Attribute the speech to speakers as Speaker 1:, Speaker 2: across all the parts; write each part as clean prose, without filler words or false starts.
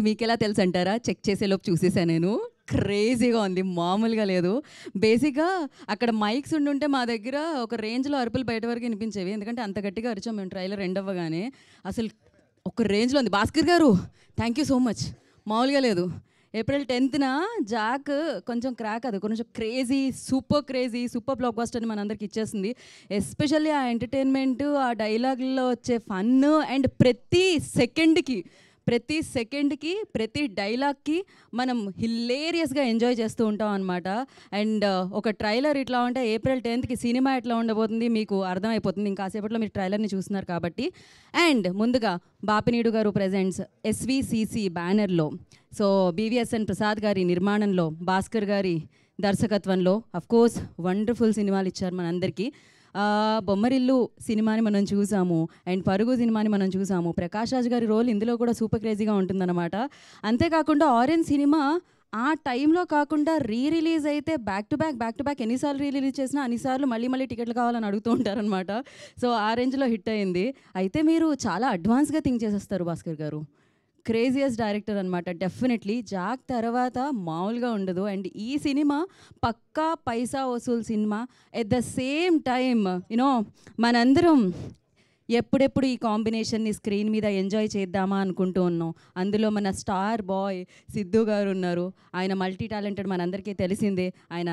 Speaker 1: మీకెలా తెలుసు అంటారా? చెక్ చేసేలోపు చూసేసాను నేను. క్రేజీగా ఉంది, మామూలుగా లేదు. బేసిక్‌గా అక్కడ మైక్స్ ఉండుంటే మా దగ్గర ఒక రేంజ్‌లో అరుపులు బయట వరకు వినిపించేవి. ఎందుకంటే అంత గట్టిగా అరిచాం మేము ట్రైలర్ ఎండ్ అవ్వగానే. అసలు ఒక రేంజ్‌లో ఉంది. భాస్కర్ గారు థ్యాంక్ యూ సో మచ్. మామూలుగా లేదు. ఏప్రిల్ 10న జాక్ కొంచెం క్రాక్, అది కొంచెం క్రేజీ సూపర్ బ్లాక్ బస్టర్ అని మనందరికి ఇచ్చేస్తుంది. ఎస్పెషల్లీ ఆ ఎంటర్టైన్మెంట్, ఆ డైలాగుల్లో వచ్చే ఫన్ అండ్ ప్రతి సెకండ్కి ప్రతి డైలాగ్కి మనం హిల్లేరియస్గా ఎంజాయ్ చేస్తూ ఉంటాం అనమాట. అండ్ ఒక ట్రైలర్ ఇట్లా ఉంటే ఏప్రిల్ 10కి సినిమా ఎట్లా ఉండబోతుంది మీకు అర్థమైపోతుంది. ఇంకాసేపట్లో మీరు ట్రైలర్ని చూస్తున్నారు కాబట్టి. అండ్ ముందుగా బాపినీడు గారు ప్రెజెంట్స్ ఎస్విసిసి బ్యానర్లో, సో బీవీఎస్ఎన్ ప్రసాద్ గారి నిర్మాణంలో, భాస్కర్ గారి దర్శకత్వంలో అఫ్కోర్స్ వండర్ఫుల్ సినిమాలు ఇచ్చారు మనందరికీ. బొమ్మరిల్లు సినిమాని మనం చూసాము, అండ్ పరుగు సినిమాని మనం చూసాము. ప్రకాష్ రాజ్ గారి రోల్ ఇందులో కూడా సూపర్ క్రేజీగా ఉంటుందన్నమాట. అంతేకాకుండా ఆరెంజ్ సినిమా ఆ టైంలో కాకుండా రిలీజ్ అయితే బ్యాక్ టు బ్యాక్ ఎన్నిసార్లు రిలీజ్ చేసినా అన్నిసార్లు మళ్ళీ టికెట్లు కావాలని అడుగుతూ ఉంటారనమాట. సో ఆ రేంజ్లో హిట్ అయింది. అయితే మీరు చాలా అడ్వాన్స్గా థింక్ చేసేస్తారు భాస్కర్ గారు. క్రేజియస్ట్ డైరెక్టర్ అనమాట. డెఫినెట్లీ జాక్ తర్వాత మామూలుగా ఉండదు. అండ్ ఈ సినిమా పక్కా పైసా వసూల్ సినిమా. At the same time you know మనందరం ఎప్పుడెప్పుడు ఈ కాంబినేషన్ని స్క్రీన్ మీద ఎంజాయ్ చేద్దామా అనుకుంటూ ఉన్నాం. అందులో మన స్టార్ బాయ్ సిద్ధు గారు ఉన్నారు. ఆయన మల్టీ టాలెంటెడ్, మనందరికీ తెలిసిందే. ఆయన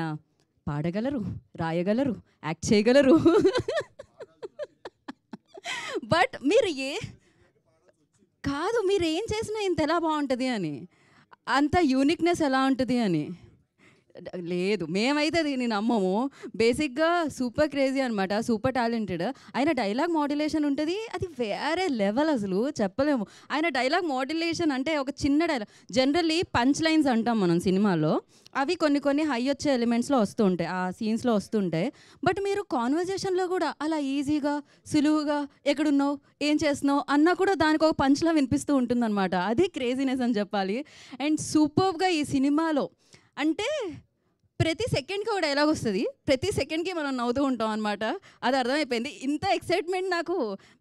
Speaker 1: పాడగలరు, రాయగలరు, యాక్ట్ చేయగలరు. బట్ మీరు కాదు, మీరు ఏం చేసినా ఇంత ఎలా బాగుంటుంది అని, అంత యూనిక్నెస్ ఎలా ఉంటుంది అని. లేదు, మేమైతే దీన్ని నమ్మము. బేసిక్గా సూపర్ క్రేజీ అనమాట, సూపర్ టాలెంటెడ్. ఆయన డైలాగ్ మాడ్యులేషన్ ఉంటుంది, అది వేరే లెవెల్, అసలు చెప్పలేము. ఆయన డైలాగ్ మాడ్యులేషన్ అంటే ఒక చిన్న డైలాగ్, జనరల్లీ పంచ్ లైన్స్ అంటాం మనం సినిమాలో, అవి కొన్ని హై వచ్చే ఎలిమెంట్స్లో వస్తూ ఉంటాయి, ఆ సీన్స్లో వస్తుంటాయి. బట్ మీరు కాన్వర్జేషన్లో కూడా అలా ఈజీగా సులువుగా ఎక్కడున్నావు, ఏం చేస్తున్నావు అన్నా కూడా దానికి ఒక పంచ్లా వినిపిస్తూ ఉంటుందన్నమాట. అది క్రేజీనెస్ అని చెప్పాలి. అండ్ సూపర్గా ఈ సినిమాలో అంటే ప్రతి సెకండ్కి ఒక డైలాగ్ వస్తుంది, ప్రతి సెకండ్కి మనం నవ్వుతూ ఉంటాం అనమాట. అది అర్థమైపోయింది. ఇంత ఎక్సైట్మెంట్ నాకు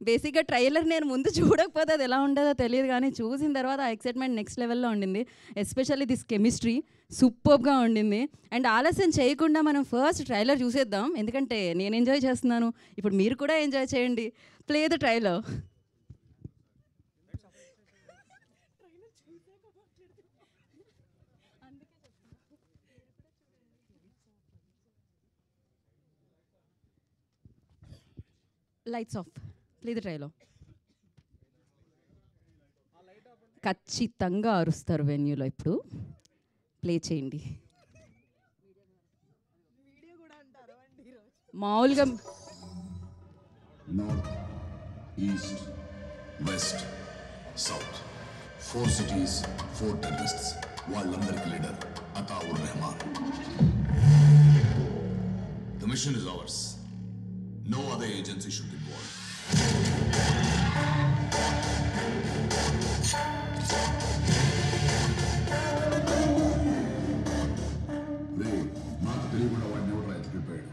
Speaker 1: బేసిక్గా ట్రైలర్ నేను ముందు చూడకపోతే అది ఎలా ఉండదో తెలియదు, కానీ చూసిన తర్వాత ఆ ఎక్సైట్మెంట్ నెక్స్ట్ లెవెల్లో ఉండింది. ఎస్పెషల్లీ దిస్ కెమిస్ట్రీ సూపర్గా ఉండింది. అండ్ ఆలస్యం చేయకుండా మనం ఫస్ట్ ట్రైలర్ చూసేద్దాం, ఎందుకంటే నేను ఎంజాయ్ చేస్తున్నాను, ఇప్పుడు మీరు కూడా ఎంజాయ్ చేయండి. Play the trailer. Lights off, play the trailer. ఖచ్చితంగా అరుస్తారు వెన్యూలో. ఇప్పుడు ప్లే చేయండి. మామూలుగా
Speaker 2: north, east, west, south, 4 cities, 4 terrorists. వాళ్ళందరికి leader Ataur Rehman. The mission is ours. No other agency should involve. నాకు తెలియకుండా వాడిని ఎవరు రైతు ప్రిపేర్డ్.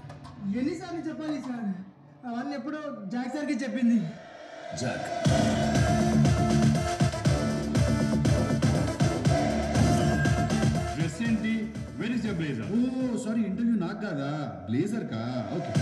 Speaker 3: ఎన్నిసార్లు చెప్పాలి సార్, అవన్నీ ఎప్పుడో జాక్ సార్కి చెప్పింది.
Speaker 2: జాక్
Speaker 4: డ్రెస్ ఏంటి? Where is your blazer?
Speaker 2: Oh sorry, interview నాకు కాదా, బ్లేజర్ కా? ఓకే.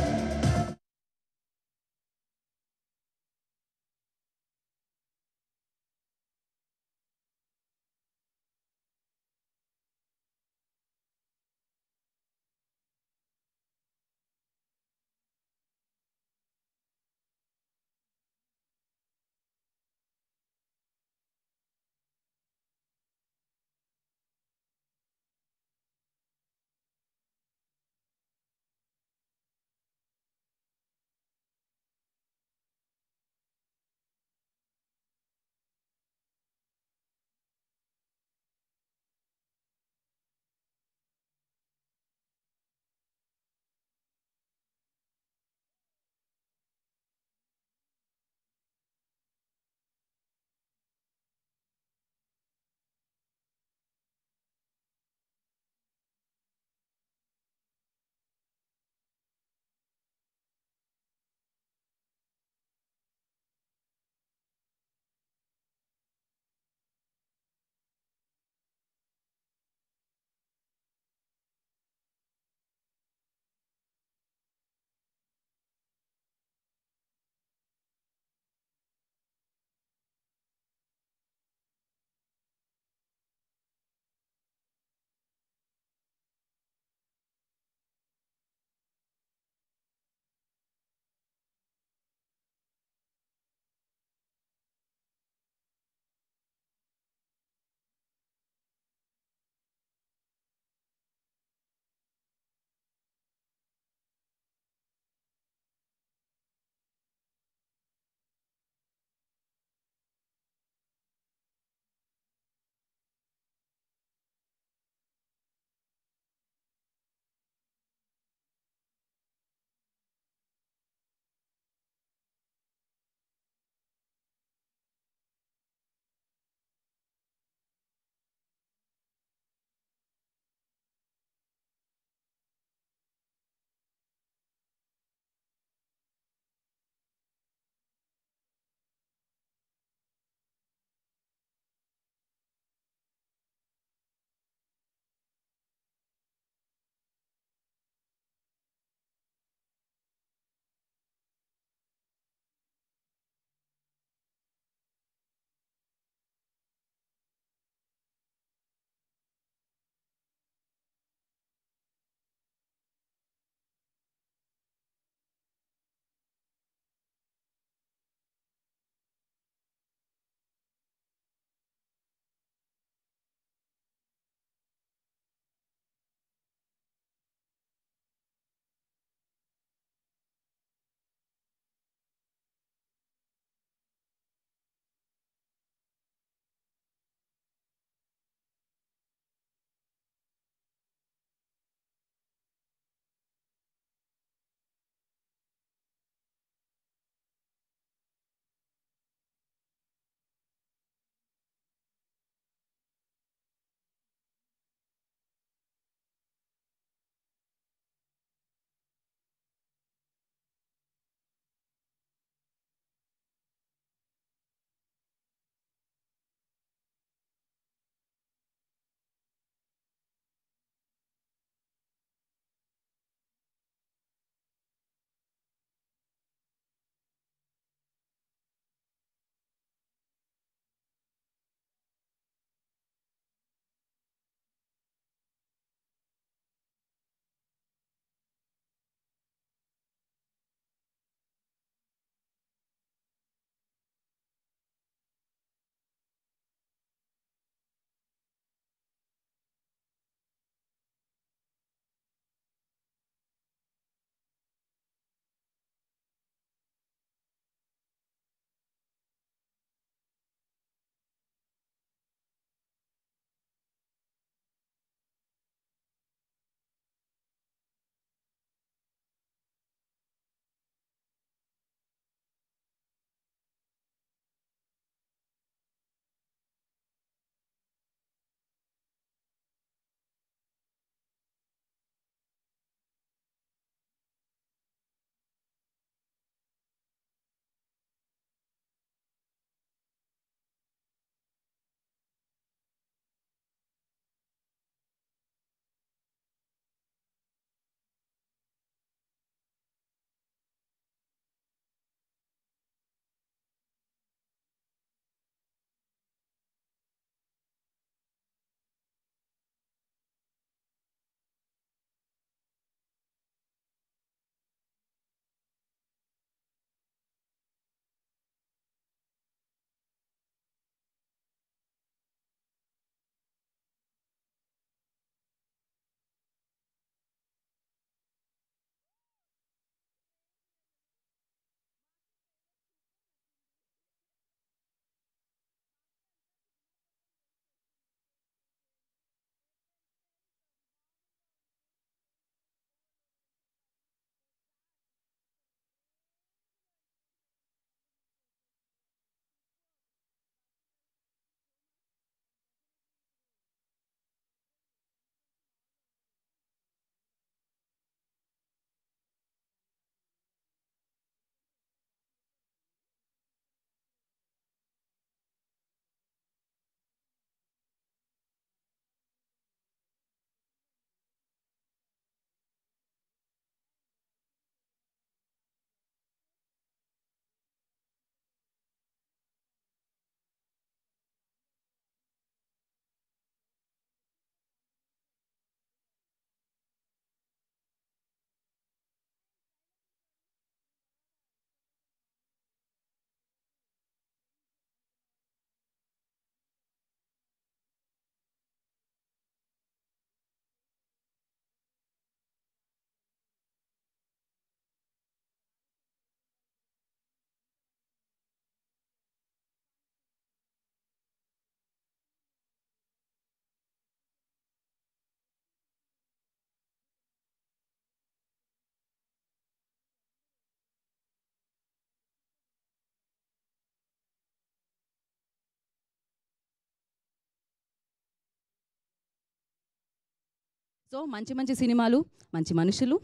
Speaker 1: సో మంచి మంచి సినిమాలు, మంచి మనుషులు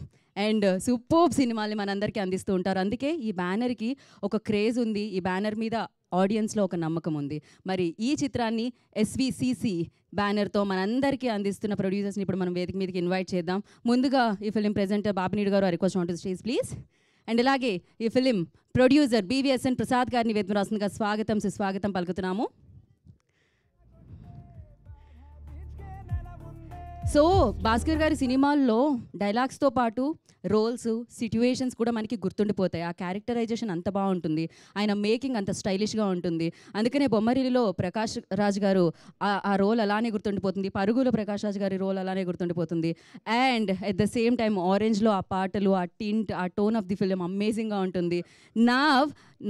Speaker 1: అండ్ సూపర్బ్ సినిమాల్ని మనందరికీ అందిస్తూ ఉంటారు. అందుకే ఈ బ్యానర్కి ఒక క్రేజ్ ఉంది, ఈ బ్యానర్ మీద ఆడియన్స్లో ఒక నమ్మకం ఉంది. మరి ఈ చిత్రాన్ని SVCC బ్యానర్తో మనందరికీ అందిస్తున్న ప్రొడ్యూసర్స్ని ఇప్పుడు మనం వేదిక మీదకి ఇన్వైట్ చేద్దాం. ముందుగా ఈ ఫిలిం ప్రెజెంటర్ బాపినీడు గారు request on to stage please. And ఇలాగే ఈ ఫిలిం ప్రొడ్యూసర్ BVSN ప్రసాద్ గారిని వేదిక రాస్తుందిగా సుస్వాగతం పలుకుతున్నాము. సో భాస్కర్ గారి సినిమాల్లో డైలాగ్స్తో పాటు రోల్స్, సిట్యుయేషన్స్ కూడా మనకి గుర్తుండిపోతాయి. ఆ క్యారెక్టరైజేషన్ అంత బాగుంటుంది, ఆయన మేకింగ్ అంత స్టైలిష్గా ఉంటుంది. అందుకనే బొమ్మరిలిలో ప్రకాష్ రాజ్ గారు ఆ రోల్ అలానే గుర్తుండిపోతుంది, పరుగులో ప్రకాష్ రాజ్ గారి రోల్ అలానే గుర్తుండిపోతుంది. And at the same time ఆరెంజ్లో ఆ పాటలు, ఆ టింట్, ఆ టోన్ ఆఫ్ ది ఫిలిం అమేజింగ్గా ఉంటుంది.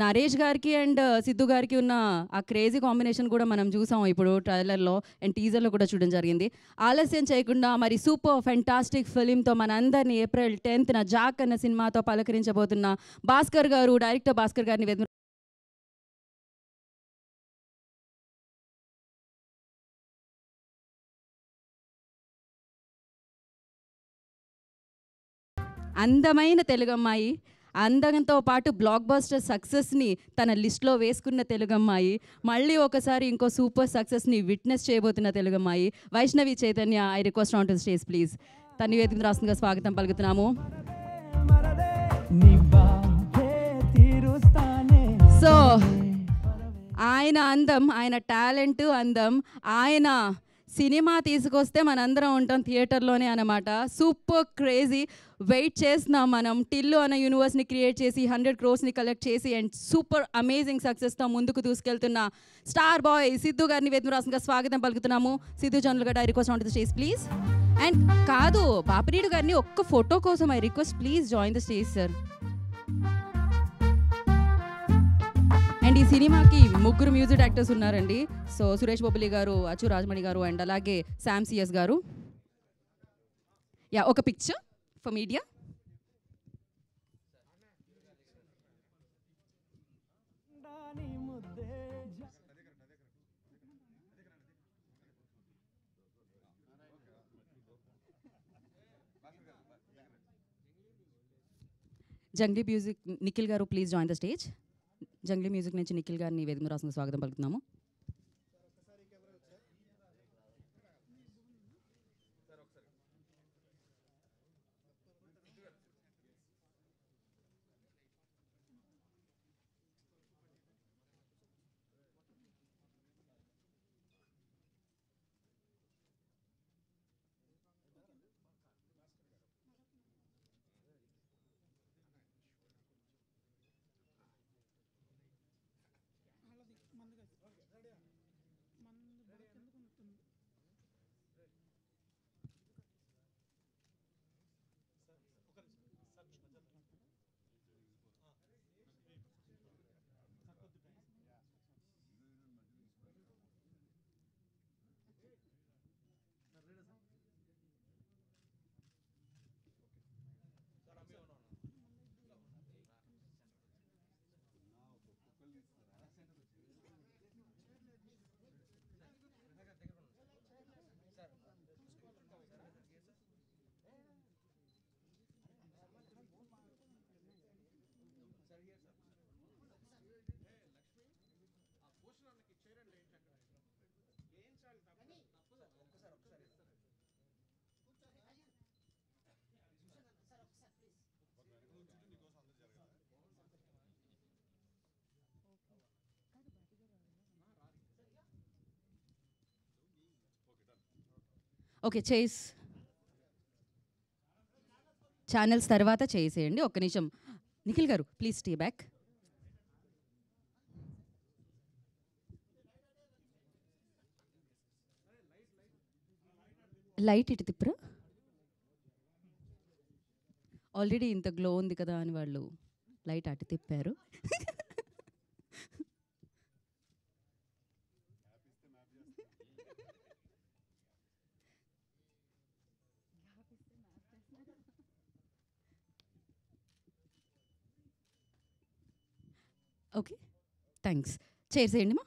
Speaker 1: నరేష్ గారికి అండ్ సిద్ధు గారికి ఉన్న ఆ క్రేజీ కాంబినేషన్ కూడా మనం చూసాం ఇప్పుడు ట్రైలర్లో అండ్ టీజర్లో కూడా చూడడం జరిగింది. ఆలస్యం చేయకుండా మరి సూపర్ ఫెంటాస్టిక్ ఫిలింతో మనందరినీ April 10th జాక్ అన్న సినిమాతో పలకరించబోతున్న భాస్కర్ గారు, డైరెక్టర్ భాస్కర్ గారిని వేదిక అందమైన తెలుగు అమ్మాయి, అందంతో పాటు బ్లాక్ బస్టర్ సక్సెస్ని తన లిస్ట్లో వేసుకున్న తెలుగు అమ్మాయి, మళ్ళీ ఒకసారి ఇంకో సూపర్ సక్సెస్ని విట్నెస్ చేయబోతున్న తెలుగు అమ్మాయి Vaishnavi Chaitanya. I request on to stage please. తన వేదిక రాస్తుందిగా స్వాగతం పలుకుతున్నాము. సో ఆయన అందం, ఆయన టాలెంట్, అందం, ఆయన సినిమా తీసుకొస్తే మనందరం ఉంటాం థియేటర్లోనే అన్నమాట. సూపర్ క్రేజీ వెయిట్ చేస్తున్నాం మనం. టిల్లు అన్న యూనివర్స్ని క్రియేట్ చేసి 100 crores కలెక్ట్ చేసి అండ్ సూపర్ అమేజింగ్ సక్సెస్తో ముందుకు తీసుకెళ్తున్న స్టార్ బాయ్ సిద్ధు గారిని వేదిక రాస్తుందిగా స్వాగతం పలుకుతున్నాము. సిద్ధు జనరల్ గడ్డ I request on to the stage please. And కాదు, బాపినీడు గారిని ఒక్క ఫోటో కోసం I request please join the stage sir. And ఈ సినిమాకి 3 మ్యూజిక్ డైరెక్టర్స్ ఉన్నారండి. సో సురేష్ బొబ్బిలి గారు, అచ్చు రాజమణి గారు అండ్ అలాగే శామ్ సిఎస్ గారు. ఒక picture for media. Junglee music Nikhil గారు please join the stage. Junglee music నుంచి నిఖిల్ గారిని వేదిక రాసిన స్వాగతం పలుకుతున్నాము. ఓకే, చేస్ ఛానల్స్ తర్వాత చేసేయండి. ఒక్క నిమిషం నిఖిల్ గారు ప్లీజ్ స్టే బ్యాక్. లైట్ ఇటు తిప్పురా. ఆల్రెడీ ఇంత గ్లో ఉంది కదా అని వాళ్ళు లైట్ అటు తిప్పారు. Okay thanks. చేసేయండి మా.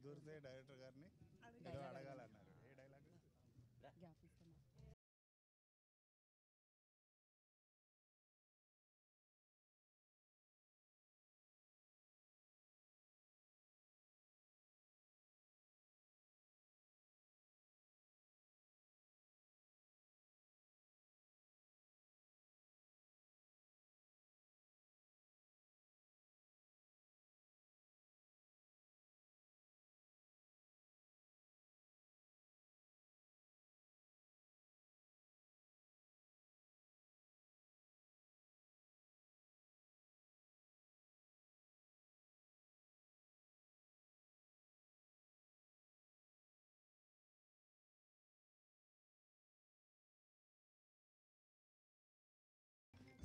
Speaker 5: కుదిరితే డైరెక్టర్ గారిని ఏదో అడగాలన్నారు. ఏ డైలాగ్?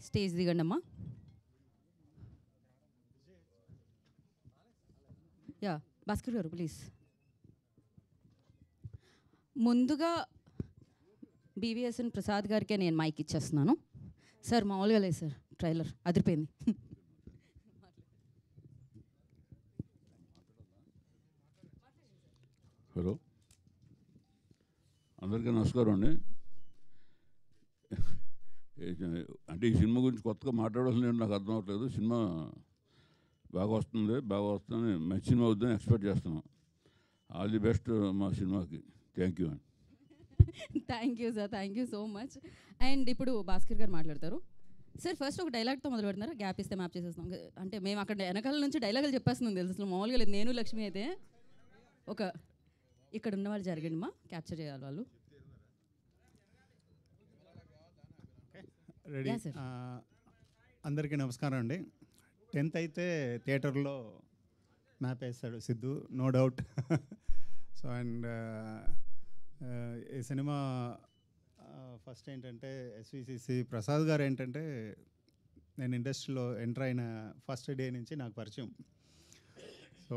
Speaker 1: స్టేజ్ దిగండి అమ్మా. యా భాస్కర్ గారు ప్లీజ్. ముందుగా బీవీఎస్ఎన్ ప్రసాద్ గారికే నేను మైక్ ఇచ్చేస్తున్నాను. సార్ మామూలుగా లేదు సార్, ట్రైలర్ అదిరిపోయింది.
Speaker 6: హలో, అందరికీ నమస్కారం అండి. అంటే ఈ సినిమా గురించి కొత్తగా మాట్లాడాల్సింది నాకు అర్థం అవ్వట్లేదు. సినిమా బాగా వస్తుంది, మంచి సినిమా అవుతుందని ఎక్స్పెక్ట్ చేస్తున్నాం. ఆల్ ది బెస్ట్ మా సినిమాకి. థ్యాంక్ యూ అండి.
Speaker 1: Thank you sir, thank you so much. And ఇప్పుడు భాస్కర్ గారు మాట్లాడతారు. సార్ ఫస్ట్ ఒక డైలాగ్తో మొదలు పెడుతున్నారు, గ్యాప్ ఇస్తే మ్యాప్ చేసేస్తాం. అంటే మేము అక్కడ వెనకాల నుంచి డైలాగులు చెప్పేస్తున్నాం తెలుసు, అసలు మామూలుగా లేదు. నేను లక్ష్మి అయితే ఒక ఇక్కడ ఉన్న వాళ్ళు జరగండి మా క్యాప్చర్ చేయాలి వాళ్ళు.
Speaker 5: రెడీ.
Speaker 1: Yeah, sir.
Speaker 5: అందరికీ నమస్కారం అండి. 10th అయితే థియేటర్లో మ్యాప్ వేస్తాడు Siddhu, no doubt. So and ఈ సినిమా ఫస్ట్ ఏంటంటే ఎస్విసిసి ప్రసాద్ గారు ఏంటంటే నేను ఇండస్ట్రీలో ఎంటర్ అయిన ఫస్ట్ డే నుంచి నాకు పరిచయం. సో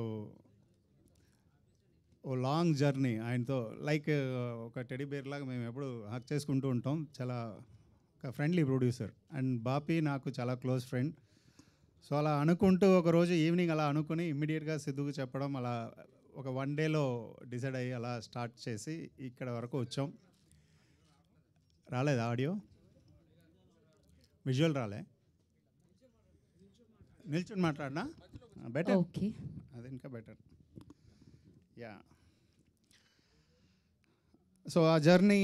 Speaker 5: ఓ లాంగ్ జర్నీ ఆయనతో, లైక్ ఒక టెడీ బేర్ లాగా మేము ఎప్పుడు హక్ చేసుకుంటూ ఉంటాం. చాలా ఒక ఫ్రెండ్లీ ప్రొడ్యూసర్. అండ్ బాపీ నాకు చాలా క్లోజ్ ఫ్రెండ్. సో అలా అనుకుంటూ ఒకరోజు ఈవినింగ్ అలా అనుకుని ఇమ్మీడియట్గా సిద్ధుకు చెప్పడం, అలా ఒక 1 డేలో డిసైడ్ అయ్యి అలా స్టార్ట్ చేసి ఇక్కడ వరకు వచ్చాం. రాలేదు ఆడియో, విజువల్ రాలే, నిల్చుని మాట్లాడినా బెటర్.
Speaker 1: ఓకే,
Speaker 5: అది ఇంకా బెటర్. యా, సో ఆ జర్నీ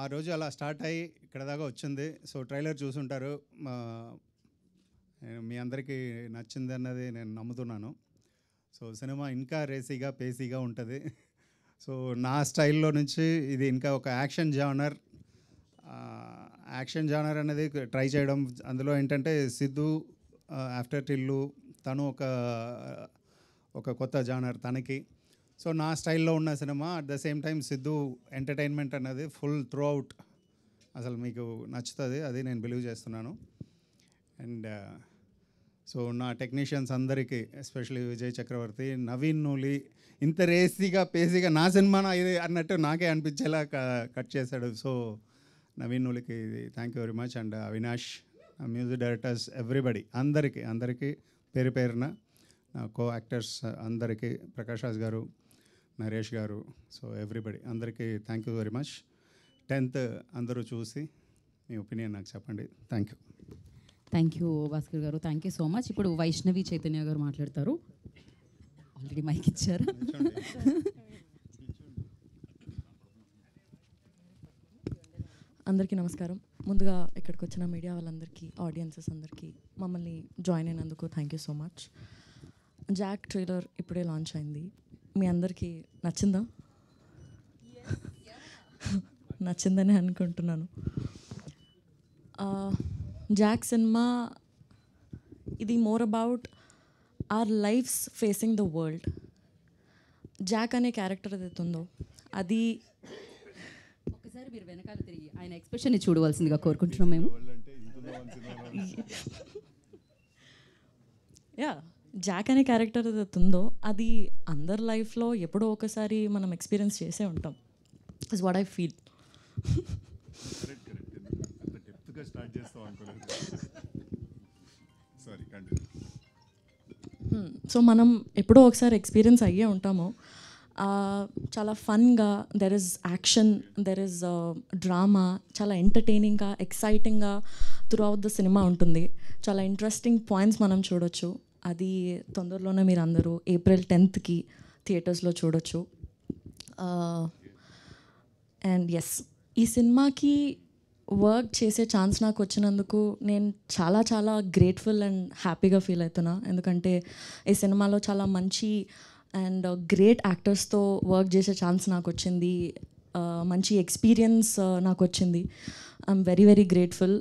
Speaker 5: ఆ రోజు అలా స్టార్ట్ అయ్యి ఇక్కడ దాకా వచ్చింది. సో ట్రైలర్ చూసుంటారు, మీ అందరికీ నచ్చింది అన్నది నేను నమ్ముతున్నాను. సో సినిమా ఇంకా రేసీగా పేసీగా ఉంటుంది. సో నా స్టైల్లో నుంచి ఇది ఇంకా ఒక యాక్షన్ జానర్ అనేది ట్రై చేయడం. అందులో ఏంటంటే సిద్ధు ఆఫ్టర్ టిల్లు తను ఒక కొత్త జానర్ తనకి. సో నా స్టైల్లో ఉన్న cinema, at the same time Siddhu entertainment అన్నది ఫుల్ త్రూ అవుట్ అసలు మీకు నచ్చుతుంది, అది నేను బిలీవ్ చేస్తున్నాను. అండ్ సో నా టెక్నీషియన్స్ అందరికీ, ఎస్పెషల్లీ విజయ్ చక్రవర్తి, నవీన్ నూలి, ఇంత రేసీగా పేసీగా నా సినిమానా ఇది అన్నట్టు నాకే అనిపించేలా కట్ చేశాడు. సో నవీన్ నూలికి thank you very much. And Avinash, music directors, everybody, అందరికీ పేరు పేరున, నా కో యాక్టర్స్ అందరికీ, ప్రకాష్ రాజ్ గారు, నరేష్ గారు, సో ఎవ్రీబడి అందరికీ thank you very much. 10th అందరూ చూసి మీ ఒపీనియన్ నాకు చెప్పండి. Thank you.
Speaker 1: Thank you Bhaskar గారు, థ్యాంక్ యూ సో మచ్. ఇప్పుడు వైష్ణవి చైతన్య గారు మాట్లాడతారు. ఆల్రెడీ మైక్ ఇచ్చారు.
Speaker 7: అందరికీ నమస్కారం. ముందుగా ఇక్కడికి వచ్చిన మీడియా వాళ్ళందరికీ, ఆడియన్సెస్ అందరికీ, మమ్మల్ని జాయిన్ అయినందుకు thank you so much. Jack trailer ఇప్పుడే లాంచ్ అయింది. మీ అందరికీ నచ్చిందా? నచ్చిందని అనుకుంటున్నాను. జాక్ సినిమా ఇది more about our lives facing the world. Jack అనే క్యారెక్టర్ ఏదైతే ఉందో అది
Speaker 1: ఒకసారి మీరు వెనకాల తిరిగి ఆయన ఎక్స్ప్రెషన్ని చూడవలసిందిగా కోరుకుంటున్నాం మేము.
Speaker 7: యా, జాక్ అనే క్యారెక్టర్ ఏదైతే ఉందో అది అందరి లైఫ్లో ఎప్పుడో ఒకసారి మనం ఎక్స్పీరియన్స్ చేసే ఉంటాం. Is what I feel.
Speaker 5: Start చేస్తాం అనుకోలేదు. Sorry, continue.
Speaker 7: సో మనం ఎప్పుడో ఒకసారి ఎక్స్పీరియన్స్ అయ్యే ఉంటాము. చాలా ఫన్గా, there is action, there is drama, చాలా ఎంటర్టైనింగ్గా, ఎక్సైటింగ్గా త్రూ అవుట్ ద సినిమా ఉంటుంది. చాలా ఇంట్రెస్టింగ్ పాయింట్స్ మనం చూడొచ్చు. అది తొందరలోనే మీరు అందరూ April 10th థియేటర్స్లో చూడొచ్చు. అండ్ ఎస్, ఈ సినిమాకి వర్క్ చేసే ఛాన్స్ నాకు వచ్చినందుకు నేను చాలా చాలా గ్రేట్ఫుల్ అండ్ హ్యాపీగా ఫీల్ అవుతున్నా. ఎందుకంటే ఈ సినిమాలో చాలా మంచి అండ్ గ్రేట్ యాక్టర్స్తో వర్క్ చేసే ఛాన్స్ నాకు వచ్చింది. మంచి ఎక్స్పీరియన్స్ నాకు వచ్చింది. I'm very very grateful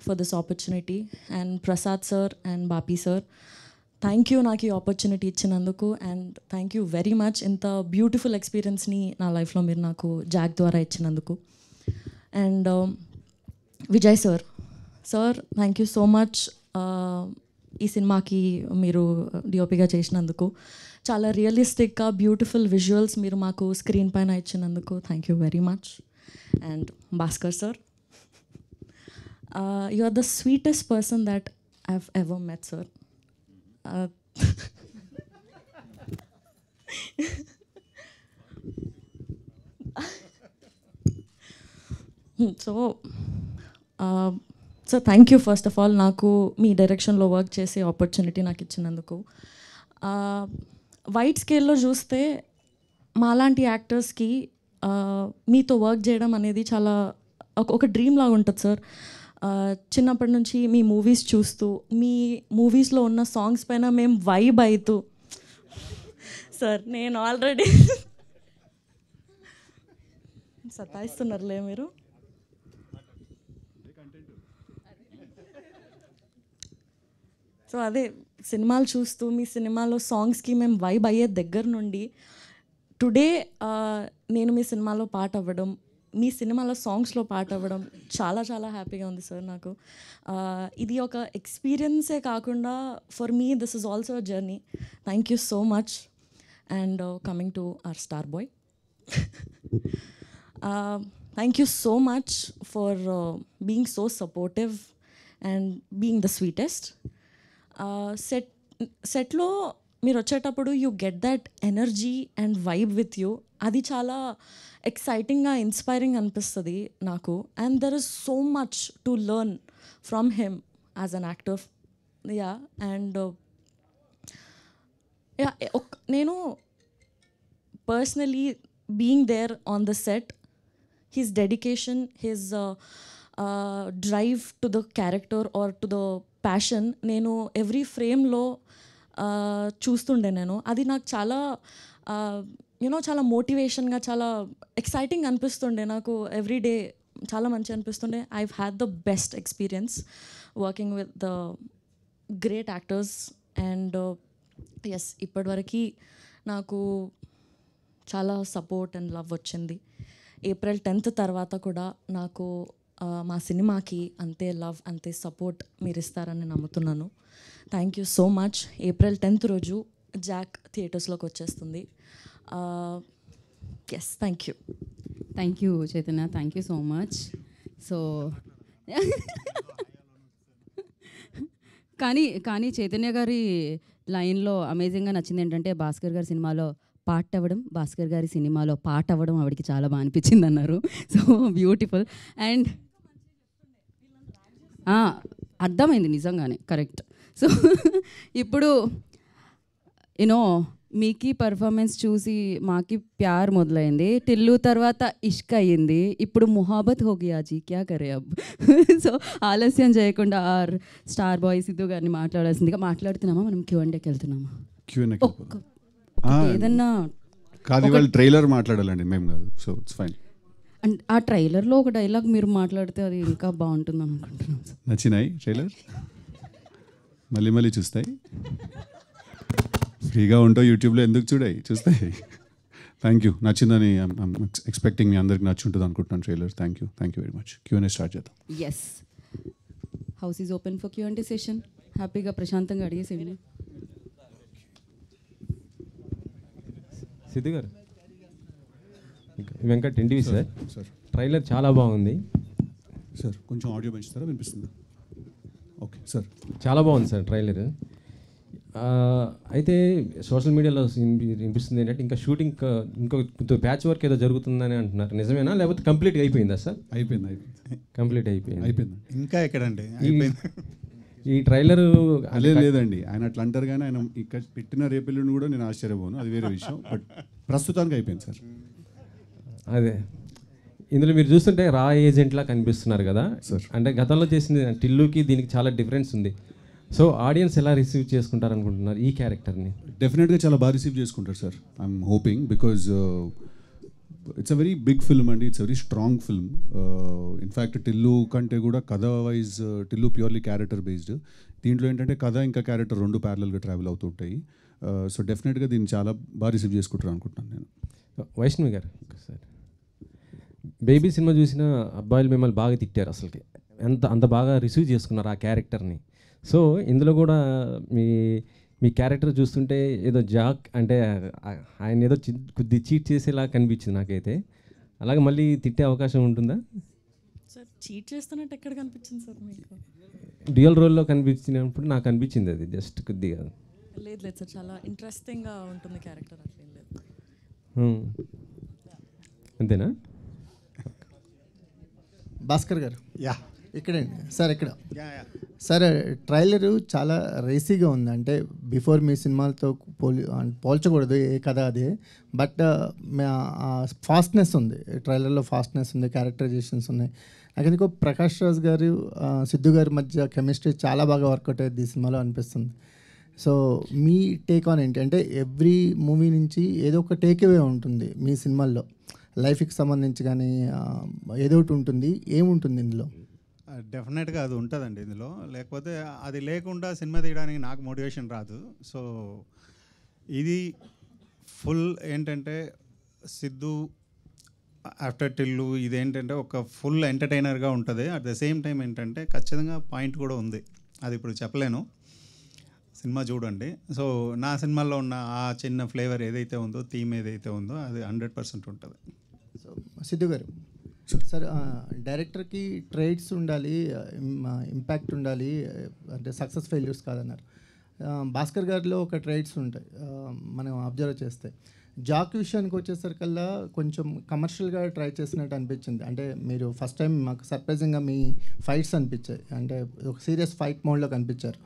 Speaker 7: for this opportunity. And Prasad sir and Bapi sir, thank you నాకు ఈ ఆపర్చునిటీ ఇచ్చినందుకు. And thank you very much ఇంత బ్యూటిఫుల్ ఎక్స్పీరియన్స్ని నా లైఫ్లో మీరు నాకు జాక్ ద్వారా ఇచ్చినందుకు. And Vijay sir, thank you so much ఈ సినిమాకి మీరు డిఓపిగా చేసినందుకు. చాలా రియలిస్టిక్గా బ్యూటిఫుల్ విజువల్స్ మీరు మాకు స్క్రీన్ పైన ఇచ్చినందుకు thank you very much. And Bhaskar sir, you are the sweetest person that I have ever met sir. So thank you first of all నాకు మీ డైరెక్షన్లో వర్క్ చేసే ఆపర్చునిటీ నాకు ఇచ్చినందుకు. వైడ్ స్కేల్లో చూస్తే మాలాంటి యాక్టర్స్కి మీతో వర్క్ చేయడం అనేది చాలా ఒక డ్రీమ్ లాగా ఉంటుంది సార్. చిన్నప్పటి నుంచి మీ మూవీస్ చూస్తూ, మీ మూవీస్లో ఉన్న సాంగ్స్ పైన మేము వైబ్ అవుతూ, సార్ నేను ఆల్రెడీ సతాయిస్తున్నారులే మీరు. సో అదే సినిమాలు చూస్తూ మీ సినిమాలో సాంగ్స్కి మేము వైబ్ అయ్యే దగ్గర నుండి టుడే నేను మీ సినిమాలో పాట అవ్వడం, మీ సినిమాలో సాంగ్స్లో పాట అవ్వడం చాలా చాలా హ్యాపీగా ఉంది సార్ నాకు. ఇది ఒక ఎక్స్పీరియన్సే కాకుండా for me this is also a journey. Thank you so much. And coming to our star boy, thank you so much for being so supportive and being the sweetest. సెట్లో మీరు వచ్చేటప్పుడు you get that energy and vibe with you. అది చాలా ఎక్సైటింగ్గా, inspiring అనిపిస్తుంది నాకు. And there is so much to learn from him as an actor. Yeah, and yeah, నేను personally being there on the set, his dedication, his drive to the character are to the passion నేను every ఫ్రేమ్లో చూస్తుండే. నేను అది నాకు చాలా చాలా మోటివేషన్గా, చాలా ఎక్సైటింగ్ అనిపిస్తుండే నాకు. ఎవ్రీ డే చాలా మంచి అనిపిస్తుండే. I had the best experience working with the great actors. And yes, ఇప్పటివరకు నాకు చాలా సపోర్ట్ అండ్ లవ్ వచ్చింది. April 10th తర్వాత కూడా నాకు మా సినిమాకి అంతే లవ్, అంతే సపోర్ట్ మీరు ఇస్తారని నమ్ముతున్నాను. Thank you so much. April 10th రోజు జాక్ థియేటర్స్లోకి వచ్చేస్తుంది. Yes, thank you.
Speaker 1: Thank you Chaitanya, thank you so much. So కానీ చైతన్య గారి లైన్లో అమేజింగ్గా నచ్చింది ఏంటంటే, భాస్కర్ గారి సినిమాలో పాట అవ్వడం, భాస్కర్ గారి సినిమాలో పాట అవ్వడం ఆవిడకి చాలా బాగా అనిపించింది అన్నారు. So beautiful. అండ్ అర్థమైంది నిజంగానే, కరెక్ట్. సో ఇప్పుడు యూనో మీకి పర్ఫార్మెన్స్ చూసి మాకి ప్యార్ మొదలైంది, టిల్లు తర్వాత ఇష్క్ అయ్యింది, ఇప్పుడు మొహాబత్ హో గయా జీ, క్యా కరే అబ్. సో ఆలస్యం చేయకుండా ఆర్ స్టార్ బాయ్ సిద్ధు గారిని మాట్లాడాల్సిందిగా. మాట్లాడుతున్నామా మనం? Q&Aకి వెళ్తున్నామా? ఏదన్నా
Speaker 4: కాదు, ఇవాళ ట్రైలర్ మాట్లాడాలండి, మేము కాదు. So it's fine.
Speaker 1: అండ్ ఆ ట్రైలర్లో ఒక డైలాగ్ మీరు మాట్లాడితే అది ఇంకా బాగుంటుంది అనుకుంటున్నాను.
Speaker 4: నచ్చినాయి ట్రైలర్? మళ్ళీ మళ్ళీ చూస్తాయి? ఫ్రీగా ఉంటావు యూట్యూబ్లో, ఎందుకు చూస్తాయి. Thank you. నచ్చిందని ఎక్స్పెక్టింగ్ మీ అందరికి నచ్చి ఉంటుంది అనుకుంటున్నాను trailer. Thank you very much. Q&A start చేద్దాం.
Speaker 1: Yes, house is open for Q&A session. హ్యాపీగా ప్రశాంతంగా అడిగేసేయండి.
Speaker 8: సిద్ధు గారు, వెంకట్ ఎన్టీవీ సార్. ట్రైలర్ చాలా బాగుంది
Speaker 4: సార్. కొంచెం ఆడియో పెంచుతారా? వినిపిస్తుందా? Okay sir.
Speaker 8: చాలా బాగుంది సార్ ట్రైలర్. అయితే సోషల్ మీడియాలో వినిపిస్తుంది ఏంటంటే ఇంకా షూటింగ్ ఇంకో ప్యాచ్ వర్క్ ఏదో జరుగుతుందని అంటున్నారు, నిజమేనా లేకపోతే కంప్లీట్గా అయిపోయిందా సార్?
Speaker 4: అయిపోయింది
Speaker 8: కంప్లీట్ అయిపోయింది.
Speaker 5: ఇంకా ఎక్కడండి
Speaker 8: ఈ ట్రైలర్
Speaker 4: అదే లేదండి, ఆయన అట్లా అంటారు కానీ ఆయన ఇక్కడ పెట్టిన రేపెల్లుండి కూడా నేను ఆశ్చర్యపోను, అది వేరే విషయం. బట్ ప్రస్తుతానికి అయిపోయింది సార్.
Speaker 8: అదే ఇందులో మీరు చూస్తుంటే రా ఏజెంట్లా కనిపిస్తున్నారు కదా
Speaker 4: సార్.
Speaker 8: అంటే గతంలో చేసింది టిల్లుకి దీనికి చాలా డిఫరెన్స్ ఉంది. సో ఆడియన్స్ ఎలా రిసీవ్ చేసుకుంటారు అనుకుంటున్నారు ఈ క్యారెక్టర్ని?
Speaker 4: డెఫినెట్గా చాలా బాగా రిసీవ్ చేసుకుంటారు sir. I'm hoping because it's a very big film అండి, it's very strong film. In fact Tillu కంటే కూడా కథ wise Tillu purely character based. దీంట్లో ఏంటంటే కథ ఇంకా క్యారెక్టర్ రెండు ప్యారలల్గా ట్రావెల్ అవుతుంటాయి. సో డెఫినెట్గా దీన్ని చాలా బాగా రిసీవ్ చేసుకుంటారు అనుకుంటున్నాను నేను.
Speaker 8: వైష్ణవి గారు సార్, బేబీ సినిమా చూసిన అబ్బాయిలు మిమ్మల్ని బాగా తిట్టారు, అసలుకి అంత బాగా రిసీవ్ చేసుకున్నారు ఆ క్యారెక్టర్ని. సో ఇందులో కూడా మీ క్యారెక్టర్ చూస్తుంటే ఏదో జాక్ అంటే ఆయన ఏదో కొద్ది చీట్ చేసేలా కనిపించింది నాకైతే. అలాగే మళ్ళీ తిట్టే అవకాశం ఉంటుందా
Speaker 7: సార్? చీట్ చేస్తున్నట్టు ఎక్కడ కనిపించింది సార్ మీకు?
Speaker 8: డ్యూయల్ రోల్లో కనిపించినప్పుడు నాకు అనిపించింది అది జస్ట్ కొద్దిగా.
Speaker 7: లేదు లేదు సార్, చాలా ఇంట్రెస్టింగ్గా ఉంటుంది క్యారెక్టర్, అట్లేం లేదు.
Speaker 8: అంతేనా?
Speaker 3: భాస్కర్ గారు ఇక్కడండి సార్, ఇక్కడ సార్ ట్రైలరు చాలా రేసీగా ఉంది. అంటే బిఫోర్ మీ సినిమాలతో పోల్చకూడదు, ఏ కథ అదే, బట్ ఫాస్ట్నెస్ ఉంది ట్రైలర్లో, ఫాస్ట్నెస్ ఉంది, క్యారెక్టరైజేషన్స్ ఉన్నాయి. నాకు ఎందుకో ప్రకాష్ రాజ్ గారు సిద్ధు గారి మధ్య కెమిస్ట్రీ చాలా బాగా వర్కౌట్ అయ్యేది ఈ సినిమాలో అనిపిస్తుంది. సో మీ టేక్ ఆన్ ఏంటి? అంటే ఎవ్రీ మూవీ నుంచి ఏదో ఒక టేక్ అవే ఉంటుంది మీ సినిమాల్లో, లైఫ్కి సంబంధించి కానీ ఏదో ఒకటి ఉంటుంది. ఏముంటుంది ఇందులో?
Speaker 5: డెఫినెట్గా అది ఉంటుందండి ఇందులో, లేకపోతే అది లేకుండా సినిమా తీయడానికి నాకు మోటివేషన్ రాదు. సో ఇది ఫుల్ ఏంటంటే సిద్ధు ఆఫ్టర్ టిల్లు ఇదేంటంటే ఒక ఫుల్ ఎంటర్టైనర్గా ఉంటుంది. అట్ ద సేమ్ టైం ఏంటంటే ఖచ్చితంగా పాయింట్ కూడా ఉంది, అది ఇప్పుడు చెప్పలేను, సినిమా చూడండి. సో నా సినిమాలో ఉన్న ఆ చిన్న ఫ్లేవర్ ఏదైతే ఉందో, థీమ్ ఏదైతే ఉందో అది 100% ఉంటుంది.
Speaker 3: సో సిద్ధు గారు సార్, డైరెక్టర్కి ట్రేడ్స్ ఉండాలి, ఇంపాక్ట్ ఉండాలి, అంటే సక్సెస్ ఫెయిల్యూర్స్ కాదన్నారు. భాస్కర్ గారిలో ఒక ట్రేడ్స్ ఉంటాయి మనం అబ్జర్వ్ చేస్తే. జాక్ విషయానికి వచ్చేసరికల్లా కొంచెం కమర్షియల్గా ట్రై చేసినట్టు అనిపించింది. అంటే మీరు ఫస్ట్ టైం మాకు సర్ప్రైజింగ్గా మీ ఫైట్స్ అనిపించాయి, అంటే ఒక సీరియస్ ఫైట్ మోడ్లో కనిపించారు.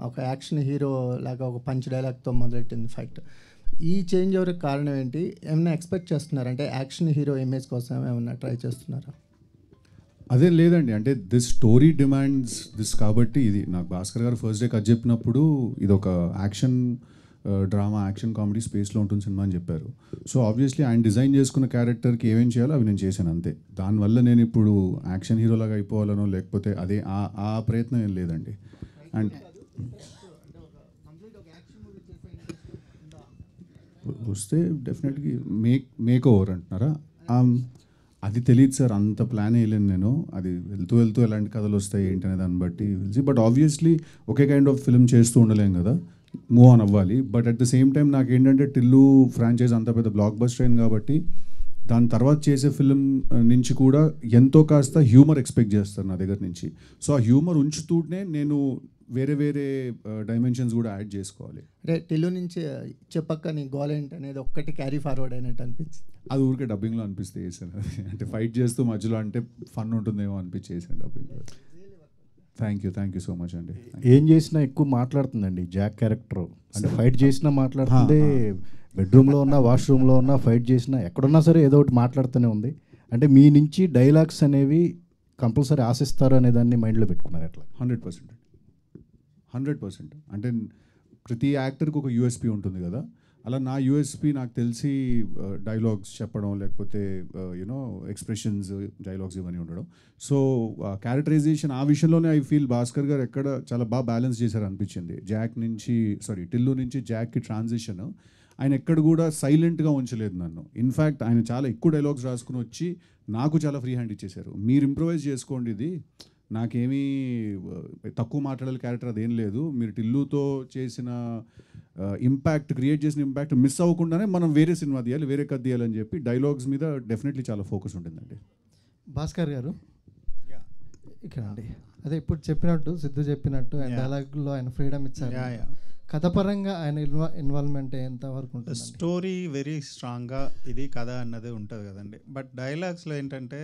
Speaker 3: ఒక యాక్షన్ హీరో లాగా ఒక పంచ్ డైలాగ్తో మొదలెట్టింది ఫైట్. ఈ చేంజ్ ఎవరికి కారణం ఏంటి? ఏమైనా ఎక్స్పెక్ట్ చేస్తున్నారా? అంటే యాక్షన్ హీరో ఇమేజ్ కోసం ఏమైనా ట్రై చేస్తున్నారా?
Speaker 4: అదే లేదండి, అంటే దిస్ స్టోరీ డిమాండ్స్ దిస్ కాబట్టి ఇది నాకు భాస్కర్ గారు ఫస్ట్ డే కథ చెప్పినప్పుడు ఇది ఒక యాక్షన్ డ్రామా, యాక్షన్ కామెడీ స్పేస్లో ఉంటుంది సినిమా అని చెప్పారు. సో ఆబ్వియస్లీ ఆయన డిజైన్ చేసుకున్న క్యారెక్టర్కి ఏమేం చేయాలో అవి నేను చేశాను అంతే. దానివల్ల నేను ఇప్పుడు యాక్షన్ హీరోలాగా అయిపోవాలనో లేకపోతే అదే ఆ ప్రయత్నం ఏం లేదండి. అండ్ వస్తే డెఫినెట్గా మేక్ ఓవర్ అంటున్నారా? అది తెలియదు సార్, అంత ప్లాన్ వేయలేను నేను. అది వెళ్తూ వెళ్తూ ఎలాంటి కథలు వస్తాయి ఏంటనే దాన్ని బట్టి తెలిసి. But obviously okay kind of film చేస్తూ ఉండలేం కదా, మూవ్ ఆన్ అవ్వాలి. But at the same time నాకు ఏంటంటే టిల్లు ఫ్రాంచైజ్ అంత పెద్ద బ్లాక్ బస్టర్ అయింది కాబట్టి దాని తర్వాత చేసే ఫిల్మ్ నుంచి కూడా ఎంతో కాస్త హ్యూమర్ ఎక్స్పెక్ట్ చేస్తారు నా దగ్గర నుంచి. సో ఆ హ్యూమర్ ఉంచుతూనే నేను వేరే వేరే డైమెన్షన్స్ కూడా యాడ్ చేసుకోవాలి.
Speaker 3: అంటే టిల్లు నుంచి చెప్పక్క నీ గోల్ ఏంటి అనేది ఒక్కటి క్యారీ ఫార్వర్డ్ అయినట్టు అనిపించింది.
Speaker 4: అది ఊరికే డబ్బింగ్లో అనిపిస్తే చేశాను, అంటే ఫైట్ చేస్తూ మధ్యలో అంటే ఫన్ ఉంటుందేమో అనిపించి చేశాను డబ్బింగ్లో. థ్యాంక్ యూ సో మచ్ అండి.
Speaker 9: ఏం చేసినా ఎక్కువ మాట్లాడుతుందండి జాక్ క్యారెక్టర్. అంటే ఫైట్ చేసినా మాట్లాడుతుంది, బెడ్రూమ్లో ఉన్నా, వాష్రూమ్లో ఉన్నా, ఫైట్ చేసినా, ఎక్కడున్నా సరే ఏదో ఒకటి మాట్లాడుతూనే ఉంది. అంటే మీ నుంచి డైలాగ్స్ అనేవి కంపల్సరీ ఆశిస్తారు అనే దాన్ని మైండ్లో పెట్టుకున్నారు ఎట్లా?
Speaker 4: 100%. అంటే ప్రతి యాక్టర్కి ఒక యూఎస్పీ ఉంటుంది కదా, అలా నా యూఎస్పీ నాకు తెలిసి డైలాగ్స్ చెప్పడం, లేకపోతే యూనో ఎక్స్ప్రెషన్స్, డైలాగ్స్ ఇవన్నీ ఉండడం. సో క్యారెక్టరైజేషన్ ఆ విషయంలోనే ఐ ఫీల్ భాస్కర్ గారు ఎక్కడ చాలా బాగా బ్యాలెన్స్ చేశారు అనిపించింది. టిల్లు నుంచి జాక్కి ట్రాన్సిషన్ ఆయన ఎక్కడ కూడా సైలెంట్గా ఉంచలేదు నన్ను. ఇన్ఫ్యాక్ట్ ఆయన చాలా ఎక్కువ డైలాగ్స్ రాసుకుని వచ్చి నాకు చాలా ఫ్రీ హ్యాండ్ ఇచ్చేశారు. మీరు ఇంప్రొవైజ్ చేసుకోండి, ఇది నాకేమీ తక్కువ మాట్లాడాలి క్యారెక్టర్ అదేం లేదు, మీరు టిల్లుతో చేసిన ఇంపాక్ట్, క్రియేట్ చేసిన ఇంపాక్ట్ మిస్ అవ్వకుండానే మనం వేరే సినిమా తీయాలి, వేరే కథ తీయాలని చెప్పి డైలాగ్స్ మీద డెఫినెట్లీ చాలా ఫోకస్ ఉంటుందండి.
Speaker 3: భాస్కర్ గారు ఇక్కడ అండి, అదే ఇప్పుడు చెప్పినట్టు సిద్ధు చెప్పినట్టు ఆయన డైలాగ్లో ఆయన ఫ్రీడమ్ ఇచ్చారు. కథపరంగా ఆయన ఇన్వాల్వ్మెంట్ ఎంతవరకు ఉంటుంది?
Speaker 5: స్టోరీ వెరీ స్ట్రాంగ్గా ఇది కథ అన్నది ఉంటుంది కదండి. బట్ డైలాగ్స్లో ఏంటంటే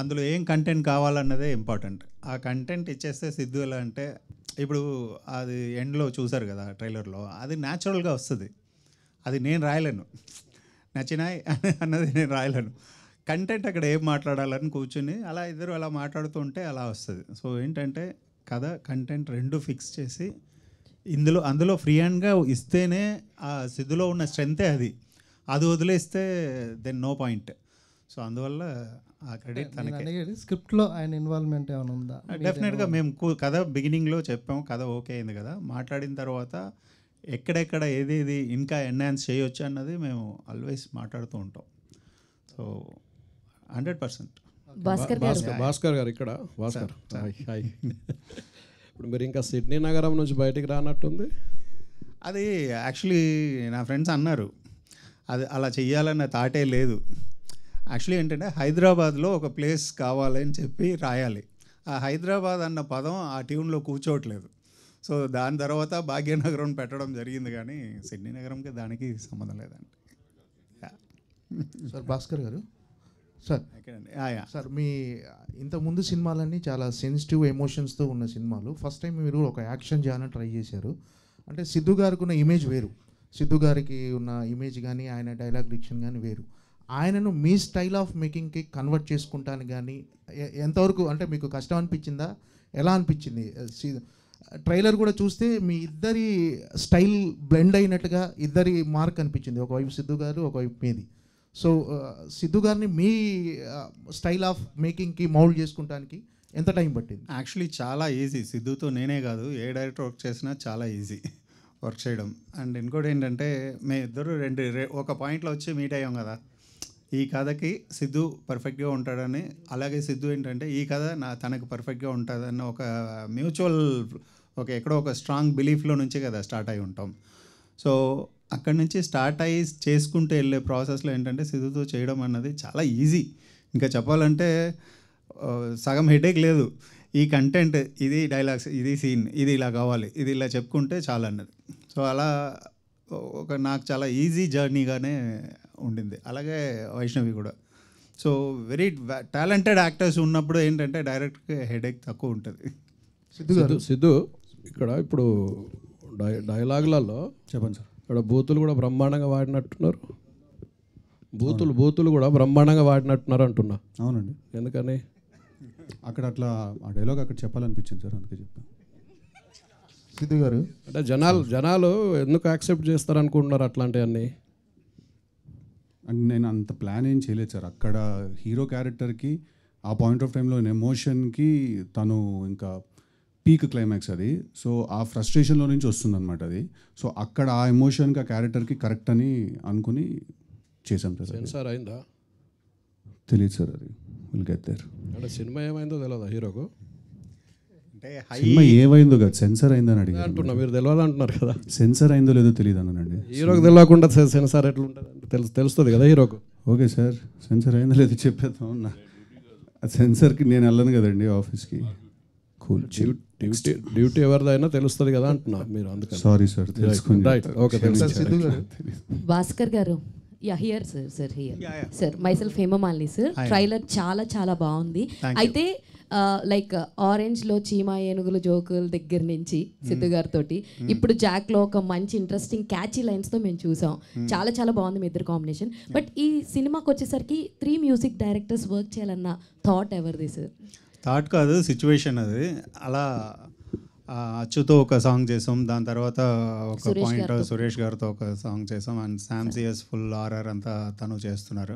Speaker 5: అందులో ఏం కంటెంట్ కావాలన్నదే ఇంపార్టెంట్. ఆ కంటెంట్ ఇచ్చేస్తే సిద్ధు ఎలా అంటే, ఇప్పుడు అది ఎండ్లో చూసారు కదా ట్రైలర్లో, అది న్యాచురల్గా వస్తుంది. అది నేను రాయలేను, నచ్చినాయి అన్నది నేను రాయలేను. కంటెంట్ అక్కడ ఏం మాట్లాడాలని కూర్చుని అలా ఇద్దరు అలా మాట్లాడుతూ ఉంటే అలా వస్తుంది. సో ఏంటంటే కథ కంటెంట్ రెండు ఫిక్స్ చేసి అందులో ఫ్రీ హ్యాండ్గా ఇస్తేనే ఆ సిద్ధులో ఉన్న స్ట్రెంతే అది వదిలేస్తే దెన్ నో పాయింట్. సో అందువల్ల ఆ క్రెడిట్ తనకి.
Speaker 3: స్క్రిప్ట్లో ఆయన ఇన్వాల్వ్మెంట్ ఏమైనా ఉందా?
Speaker 5: డెఫినెట్గా మేము కథ బిగినింగ్లో చెప్పాము, కథ ఓకే అయింది కదా, మాట్లాడిన తర్వాత ఎక్కడెక్కడ ఏదేది ఇంకా ఎన్హాన్స్ చేయొచ్చు అన్నది మేము ఆల్వేస్ మాట్లాడుతూ ఉంటాం. సో 100%.
Speaker 10: భాస్కర్ గారు ఇక్కడ హాయ్. ఇప్పుడు మీరు ఇంకా సిడ్నీ నగరం నుంచి బయటికి రానట్టుంది.
Speaker 5: అది యాక్చువల్లీ నా ఫ్రెండ్స్ అన్నారు, అది అలా చెయ్యాలన్న థాటే లేదు. యాక్చువల్లీ ఏంటంటే హైదరాబాద్లో ఒక ప్లేస్ కావాలని చెప్పి రాయాలి. ఆ హైదరాబాద్ అన్న పదం ఆ ట్యూన్లో కూర్చోవట్లేదు. సో దాని తర్వాత భాగ్యనగరం పెట్టడం జరిగింది, కానీ సిడ్నీ నగరంకి దానికి సంబంధం లేదండి.
Speaker 11: సార్ భాస్కర్ గారు, సార్ మీ ఇంతకుముందు సినిమాలన్నీ చాలా సెన్సిటివ్ ఎమోషన్స్తో ఉన్న సినిమాలు. ఫస్ట్ టైం మీరు ఒక యాక్షన్ చేయాలని ట్రై చేశారు. అంటే సిద్ధు గారికి ఉన్న ఇమేజ్ వేరు, సిద్ధు గారికి ఉన్న ఇమేజ్ కానీ ఆయన డైలాగ్ డిక్షన్ కానీ వేరు. ఆయనను మీ స్టైల్ ఆఫ్ మేకింగ్కి కన్వర్ట్ చేసుకుంటానికి కానీ ఎంతవరకు అంటే మీకు కష్టం అనిపించిందా, ఎలా అనిపించింది? ట్రైలర్ కూడా చూస్తే మీ ఇద్దరి స్టైల్ బ్లెండ్ అయినట్టుగా ఇద్దరి మార్క్ అనిపించింది, ఒకవైపు సిద్ధు గారు ఒకవైపు మీది. సో సిద్ధు గారిని మీ స్టైల్ ఆఫ్ మేకింగ్కి మౌల్డ్ చేసుకుంటానికి ఎంత టైం పట్టింది?
Speaker 5: యాక్చువల్లీ చాలా ఈజీ. సిద్ధుతో నేనే కాదు, ఏ డైరెక్టర్ వర్క్ చేసినా చాలా ఈజీ వర్క్ చేయడం. అండ్ ఇంకోటి ఏంటంటే మేము ఇద్దరు ఒక పాయింట్లో వచ్చి మీట్ అయ్యాం కదా, ఈ కథకి సిద్ధు పర్ఫెక్ట్గా ఉంటాడని, అలాగే సిద్ధు ఏంటంటే ఈ కథ తనకు పర్ఫెక్ట్గా ఉంటుందన్న ఒక మ్యూచువల్ ఎక్కడో ఒక స్ట్రాంగ్ బిలీఫ్లో నుంచి కదా స్టార్ట్ అయి ఉంటాం. సో అక్కడి నుంచి స్టార్ట్ అయ్యి చేసుకుంటూ వెళ్ళే ప్రాసెస్లో ఏంటంటే సిద్ధుతో చేయడం అన్నది చాలా ఈజీ. ఇంకా చెప్పాలంటే సగం హెడేక్ లేదు. ఈ కంటెంట్, ఇది డైలాగ్స్, ఇది సీన్, ఇది ఇలా కావాలి, ఇది ఇలా చెప్పుకుంటే చాలా అన్నది. సో అలా నాకు చాలా ఈజీ జర్నీగానే ఉండింది. అలాగే వైష్ణవి కూడా. సో వెరీ టాలెంటెడ్ యాక్టర్స్ ఉన్నప్పుడు ఏంటంటే డైరెక్ట్గా హెడేక్ తక్కువ ఉంటుంది.
Speaker 10: సిద్ధు ఇక్కడ ఇప్పుడు డైలాగులలో
Speaker 4: చెప్పండి సార్,
Speaker 10: ఇక్కడ బూతులు కూడా బ్రహ్మాండంగా వాడినట్టున్నారు. బూతులు కూడా బ్రహ్మాండంగా వాడినట్టున్నారు అంటున్నా.
Speaker 4: అవునండి.
Speaker 10: ఎందుకని
Speaker 4: అక్కడ అట్లా ఆ డైలాగ్ అక్కడ చెప్పాలనిపించింది సార్, అందుకే చెప్పాను.
Speaker 11: సిద్ధు గారు
Speaker 10: అంటే జనాలు ఎందుకు యాక్సెప్ట్ చేస్తారు అనుకుంటున్నారు అట్లాంటివన్నీ?
Speaker 4: అండ్ నేను అంత ప్లాన్ ఏం చేయలేదు సార్. అక్కడ హీరో క్యారెక్టర్కి ఆ పాయింట్ ఆఫ్ టైంలో ఎమోషన్కి తను ఇంకా పీక్ క్లైమాక్స్ అది. సో ఆ ఫ్రస్ట్రేషన్లో నుంచి వస్తుందన్నమాట అది. సో అక్కడ ఆ ఎమోషన్కి ఆ క్యారెక్టర్కి కరెక్ట్ అని అనుకుని చేసాం సార్.
Speaker 10: సెన్సార్ అయిందా
Speaker 4: తెలియదు సార్, అది విల్ గెట్ దేర్.
Speaker 10: అంటే సినిమా ఏమైందో తెలియదా హీరోకు?
Speaker 5: అంటే
Speaker 4: సినిమా ఏమైందో కదా, సెన్సార్ అయిందని అడిగి
Speaker 10: అంటున్నా. మీరు తెలియదు అంటున్నారు కదా.
Speaker 4: సెన్సార్ అయిందో లేదో తెలియదు అన్నానండి.
Speaker 10: హీరోకి తెలియకుండా సెన్సార్ ఎట్లా ఉంటుంది అంటే తెలుస్తుంది కదా హీరోకు.
Speaker 4: ఓకే సార్, సెన్సార్ అయిందో లేదో చెప్పేద్దాం. ఆ సెన్సార్కి నేను వెళ్ళను కదండి ఆఫీస్కి. కూల్,
Speaker 10: డ్యూటీ ఎవరిదైనా తెలుస్తుంది కదా అంటున్నా. మీరు అందుకని
Speaker 4: సారీ సార్, తెలుసుకోండి.
Speaker 10: Right, okay.
Speaker 12: భాస్కర్ గారు, here sir here sir, myself Hemamalini sir. Trailer చాలా చాలా బాగుంది. అయితే లైక్ ఆరెంజ్లో చీమా ఏనుగులు జోకుల దగ్గర నుంచి సిద్ధు గారితో ఇప్పుడు జాక్లో ఒక మంచి ఇంట్రెస్టింగ్ క్యాచీ లైన్స్తో మేము చూసాం. చాలా చాలా బాగుంది మీ ఇద్దరు కాంబినేషన్. బట్ ఈ సినిమాకి వచ్చేసరికి 3 మ్యూజిక్ డైరెక్టర్స్ వర్క్ చేయాలన్న థాట్ ఎవరిది సార్?
Speaker 5: థాట్ కాదు, సిచ్యువేషన్ అది. అలా అచ్చుతో ఒక సాంగ్ చేసాం, దాని తర్వాత ఒక పాయింట్ సురేష్ గారితో ఒక సాంగ్ చేసాం, అండ్ శామ్సియస్ ఫుల్ ఆర్ఆర్ అంతా తను చేస్తున్నారు.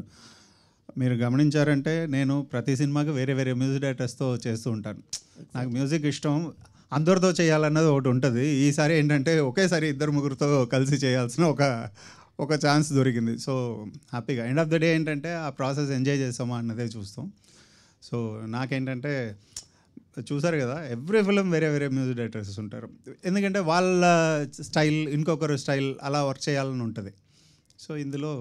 Speaker 5: మీరు గమనించారంటే నేను ప్రతి సినిమాకి వేరే వేరే మ్యూజిక్ డైరెక్టర్స్తో చేస్తూ ఉంటాను. నాకు మ్యూజిక్ ఇష్టం, అందరితో చేయాలన్నది ఒకటి ఉంటుంది. ఈసారి ఏంటంటే ఒకేసారి 2-3 కలిసి చేయాల్సిన ఒక ఛాన్స్ దొరికింది. సో హ్యాపీగా ఎండ్ ఆఫ్ ద డే ఏంటంటే ఆ ప్రాసెస్ ఎంజాయ్ చేస్తామా అన్నదే చూస్తాం. సో నాకేంటంటే చూసారు కదా, ఎవ్రీ ఫిలిం వేరే వేరే మ్యూజిక్ డైరెక్టర్స్ ఉంటారు. ఎందుకంటే వాళ్ళ స్టైల్ ఇంకొకరు స్టైల్ అలా వర్క్ చేయాలని ఉంటుంది. సో ఇందులో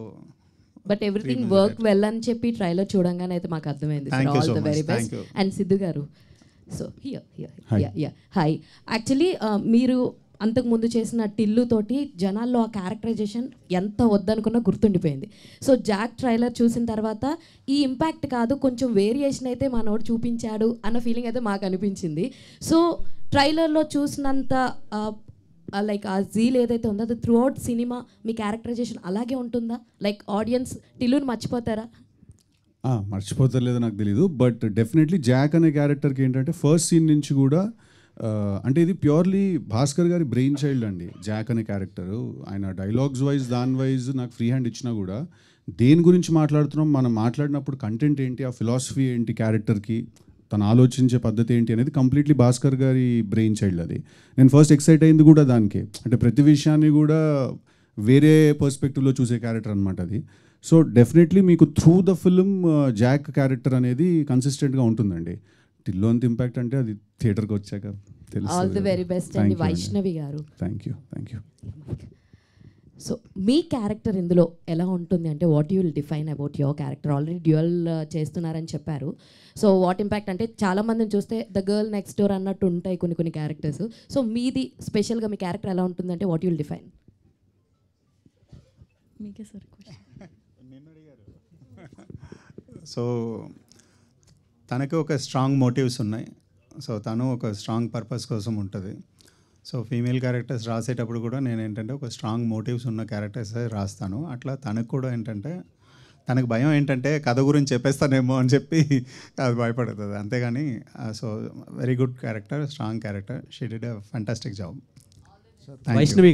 Speaker 12: బట్ ఎవ్రీథింగ్ వర్క్ వెల్ అని చెప్పి ట్రైలర్ చూడంగానే అయితే మాకు అర్థమైంది. All the very best. And Siddhu గారు, సో హియర్ హాయ్. యాక్చువల్లీ మీరు అంతకుముందు చేసిన టిల్లు తోటి జనాల్లో ఆ క్యారెక్టరైజేషన్ ఎంత వద్దనుకున్నా గుర్తుండిపోయింది. సో జాక్ ట్రైలర్ చూసిన తర్వాత ఈ ఇంపాక్ట్ కాదు, కొంచెం వేరియేషన్ అయితే మనోడు చూపించాడు అన్న ఫీలింగ్ అయితే మాకు అనిపించింది. సో ట్రైలర్లో చూసినంత లైక్ ఆ జీల్ ఏదైతే ఉందో అది త్రూ అవుట్ సినిమా మీ క్యారెక్టరైజేషన్ అలాగే ఉంటుందా? లైక్ ఆడియన్స్ టిల్లుని మర్చిపోతారా?
Speaker 4: మర్చిపోతారు లేదో నాకు తెలీదు, బట్ డెఫినెట్లీ జాక్ అనే క్యారెక్టర్కి ఏంటంటే ఫస్ట్ సీన్ నుంచి కూడా అంటే ఇది ప్యూర్లీ భాస్కర్ గారి బ్రెయిన్ చైల్డ్ అండి. జాక్ అనే క్యారెక్టరు ఆయన డైలాగ్స్ వైజ్ దాని వైజ్ నాకు ఫ్రీ హ్యాండ్ ఇచ్చినా కూడా దేని గురించి మాట్లాడుతున్నాం, మనం మాట్లాడినప్పుడు కంటెంట్ ఏంటి, ఆ ఫిలాసఫీ ఏంటి, క్యారెక్టర్కి తను ఆలోచించే పద్ధతి ఏంటి అనేది కంప్లీట్లీ భాస్కర్ గారి బ్రెయిన్ చైల్డ్ అది. నేను ఫస్ట్ ఎక్సైట్ అయింది కూడా దానికి, అంటే ప్రతి విషయాన్ని కూడా వేరే పర్స్పెక్టివ్లో చూసే క్యారెక్టర్ అనమాట అది. సో డెఫినెట్లీ మీకు through the film Jack character అనేది కన్సిస్టెంట్గా ఉంటుందండి. టిల్లు అంత ఇంపాక్ట్ అంటే అది థియేటర్కి వచ్చాక తెలుసు.
Speaker 12: ఆల్ ది వెరీ బెస్ట్ అండి వైష్ణవి గారు.
Speaker 4: Thank you.
Speaker 12: So me character ఇందులో ఎలా ఉంటుంది అంటే what you will define about your character? Already dual చేస్తున్నారని చెప్పారు. సో వాట్ ఇంపాక్ట్ అంటే చాలామందిని చూస్తే ద గర్ల్ నెక్స్ట్ డోర్ అన్నట్టు ఉంటాయి కొన్ని క్యారెక్టర్స్. సో మీది స్పెషల్గా మీ క్యారెక్టర్ ఎలా ఉంటుంది అంటే వాట్ యూ విల్ డిఫైన్?
Speaker 7: మీకే సార్.
Speaker 5: సో తనకి ఒక స్ట్రాంగ్ మోటివ్స్ ఉన్నాయి. సో తను ఒక స్ట్రాంగ్ పర్పస్ కోసం ఉంటుంది. సో ఫీమేల్ క్యారెక్టర్స్ రాసేటప్పుడు కూడా నేను ఏంటంటే ఒక స్ట్రాంగ్ మోటివ్స్ ఉన్న క్యారెక్టర్స్ రాస్తాను. అట్లా తనకు కూడా ఏంటంటే తనకు భయం ఏంటంటే కథ గురించి చెప్పేస్తానేమో అని చెప్పి అది భయపడుతుంది, అంతేగాని so very good character, strong character. She did a fantastic job.
Speaker 13: Vaishnavi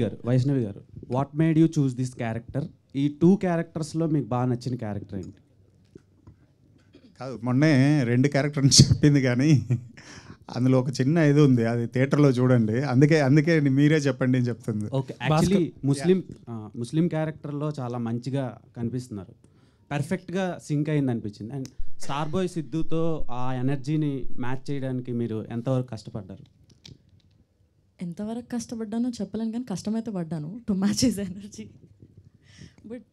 Speaker 13: గారు what made you choose this character? ఈ 2 క్యారెక్టర్స్లో మీకు బాగా నచ్చిన క్యారెక్టర్ ఏంటి?
Speaker 5: కాదు, మొన్నే 2 క్యారెక్టర్ని చెప్పింది కానీ అందులో ఒక చిన్న ఇది ఉంది, అది థియేటర్లో చూడండి. అందుకే మీరే చెప్పండి అని చెప్తుంది.
Speaker 13: ఓకే, యాక్చువల్లీ ముస్లిం క్యారెక్టర్లో చాలా మంచిగా కనిపిస్తున్నారు, పర్ఫెక్ట్గా సింక్ అయింది అనిపించింది. అండ్ స్టార్ బాయ్ సిద్ధుతో ఆ ఎనర్జీని మ్యాచ్ చేయడానికి మీరు ఎంతవరకు కష్టపడ్డారు?
Speaker 7: ఎంతవరకు కష్టపడ్డానో చెప్పలేను, కానీ కష్టమైతే పడ్డాను to match his energy. But